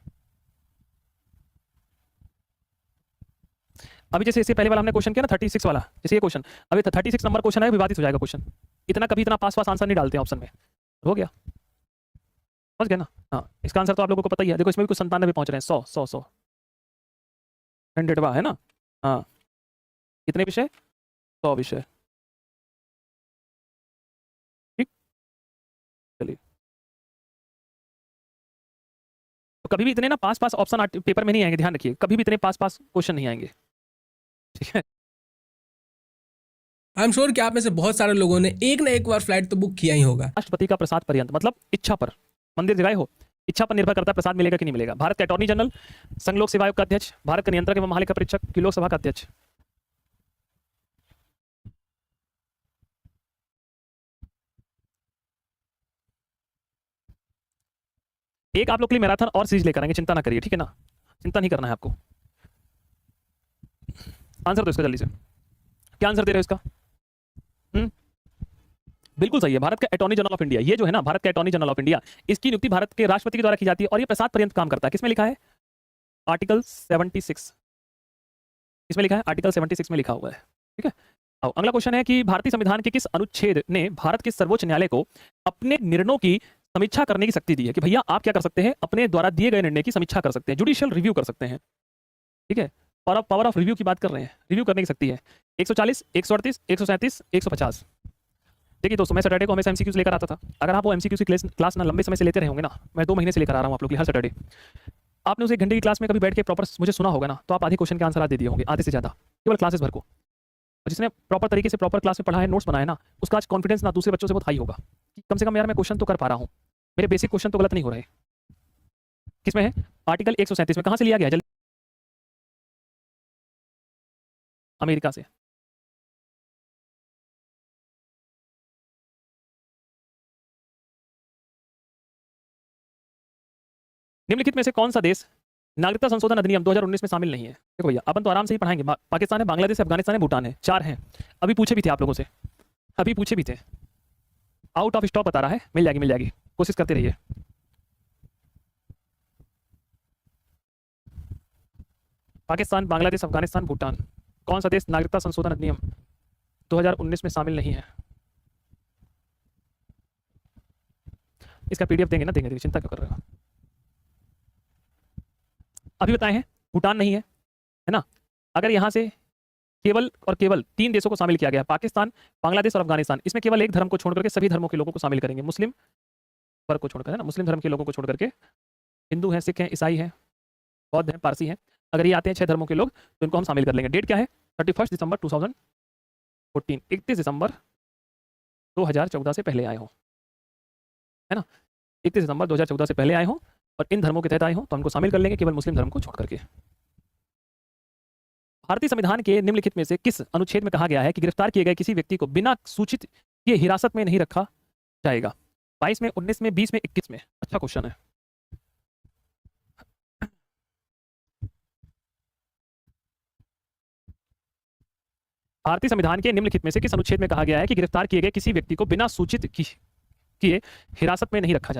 अभी जैसे इससे पहले वाला हमने क्वेश्चन किया ना 36 वाला, जैसे ये क्वेश्चन, अभी 36 नंबर क्वेश्चन है, विवादित हो जाएगा क्वेश्चन। इतना कभी इतना पास पास आंसर नहीं डालते हैं ऑप्शन में। हो गया? समझ गए ना? हाँ, इसका आंसर तो आप लोगों को पता ही है। देखो इसमें भी कुछ 97 पहुंच रहे हैं, 100 100 100 100 है ना? हाँ, कितने विषय? 100 विषय। ठीक, चलिए। तो कभी भी इतने ना पास पास ऑप्शन पेपर में नहीं आएंगे, ध्यान रखिए। कभी भी इतने पास पास क्वेश्चन नहीं आएंगे। ठीक है। आई एम श्योर कि आप में से बहुत सारे लोगों ने एक ना एक बार फ्लाइट तो बुक किया ही होगा। राष्ट्रपति का प्रसाद पर्यंत मतलब इच्छा पर, मंदिर जगाए हो, इच्छा पर निर्भर करता है प्रसाद मिलेगा कि नहीं मिलेगा। भारत के अटॉर्नी जनरल, संघ लोक सेवा आयोग का अध्यक्ष, भारत का नियंत्रक एवं महालेखा परीक्षक की लोकसभा का अध्यक्ष। एक आप लोग के लिए मैराथन और सीरीज लेकर आएंगे, चिंता ना करिए। ठीक है ना? चिंता नहीं करना है आपको। आंसर दो इसका जल्दी से। क्या आंसर दे रहे हो इसका? बिल्कुल सही है, भारत का अटॉर्नी जनरल ऑफ इंडिया। ये जो है ना भारत का अटॉर्नी जनरल ऑफ इंडिया, इसकी नियुक्ति भारत के राष्ट्रपति के द्वारा की जाती है और ये प्रसाद पर्यंत काम करता है। किसमें लिखा है? आर्टिकल 76। इसमें लिखा है, आर्टिकल 76 में लिखा हुआ है। ठीक है। अब अगला क्वेश्चन है कि भारतीय संविधान के किस अनुच्छेद ने भारत के सर्वोच्च न्यायालय को अपने निर्णयों की समीक्षा करने की शक्ति दी है? कि भैया आप क्या कर सकते हैं? अपने द्वारा दिए गए निर्णय की समीक्षा कर सकते हैं, जुडिशियल रिव्यू कर सकते हैं। ठीक है। और पावर ऑफ रिव्यू की बात कर रहे हैं, रिव्यू करने की शक्ति है। 140, 138, 137, 150। देखिए दोस्तों, मैं सैटरडे को हमेशा एमसीक्यूज लेकर आता था। अगर आप वो एमसीक्यूज की क्लास ना लंबे समय से लेते रहे होंगे ना, मैं 2 महीने से लेकर आ रहा हूँ आप लोग के लिए हर सैटरडे। आपने उसे 1 घंटे की क्लास में कभी बैठ के प्रॉपर मुझे सुना होगा ना, तो आप आधे क्वेश्चन के आंसर आज दे दिए होंगे, आधे से ज़्यादा, केवल क्लासेस भर को। और जिसने प्रॉपर तरीके से प्रॉपर क्लास में पढ़ा है, नोट्स बनाया ना, उसका आज कॉन्फिडेंस ना दूसरे बच्चों से बहुत हाई होगा कि कम से कम यार मैं क्वेश्चन तो कर पा रहा हूँ, मेरे बेसिक क्वेश्चन तो गलत नहीं हो रहे। किसमें है? आर्टिकल 137 में। कहाँ से लिया गया? जल्दी। अमेरिका से। निम्नलिखित में से कौन सा देश नागरिकता संशोधन अधिनियम 2019 में शामिल नहीं है? देखो भैया, अपन तो आराम से ही पढ़ाएंगे। पाकिस्तान है, बांग्लादेश है, अफगानिस्तान है, भूटान है, 4 हैं। अभी पूछे भी थे आप लोगों से, अभी पूछे भी थे। आउट ऑफ स्टॉक बता रहा है, मिल जाएगी मिल जाएगी, कोशिश करते रहिए। पाकिस्तान, बांग्लादेश, अफगानिस्तान, भूटान, कौन सा देश नागरिकता संशोधन अधिनियम 2019 में शामिल नहीं है? इसका पीडीएफ देंगे ना, देंगे, चिंता क्यों कर रहे हो? अभी बताए हैं, भूटान नहीं है, है ना। अगर यहाँ से केवल और केवल 3 देशों को शामिल किया गया, पाकिस्तान, बांग्लादेश और अफगानिस्तान, इसमें केवल एक धर्म को छोड़ करके सभी धर्मों के लोगों को शामिल करेंगे, मुस्लिम वर्ग को छोड़कर, है ना, मुस्लिम धर्म के लोगों को छोड़ करके। हिंदू हैं, सिख हैं, ईसाई हैं, बौद्ध हैं, पारसी हैं। अगर ये आते हैं 6 धर्मों के लोग, तो इनको हम शामिल कर लेंगे। डेट क्या है? 31 दिसंबर 2014, 31 दिसंबर 2014 से पहले आए हो, है ना, 31 दिसंबर 2014 से पहले आए हो और इन धर्मों के तहत आए हो, तो हमको शामिल कर लेंगे, केवल मुस्लिम धर्म को छोड़ करके। भारतीय संविधान के निम्नलिखित में से किस अनुच्छेद में कहा गया है कि गिरफ्तार किए गए किसी व्यक्ति को बिना सूचित किए हिरासत में नहीं रखा जाएगा? 22 में, 19 में, 20 में, 21 में? अच्छा क्वेश्चन है। भारतीय संविधान के निम्नलिखित में से किस अनुच्छेद में कहा गया है कि गिरफ्तार किए गए किसी व्यक्ति को बिना सूचित किए हिरासत में नहीं रखा जाएगा?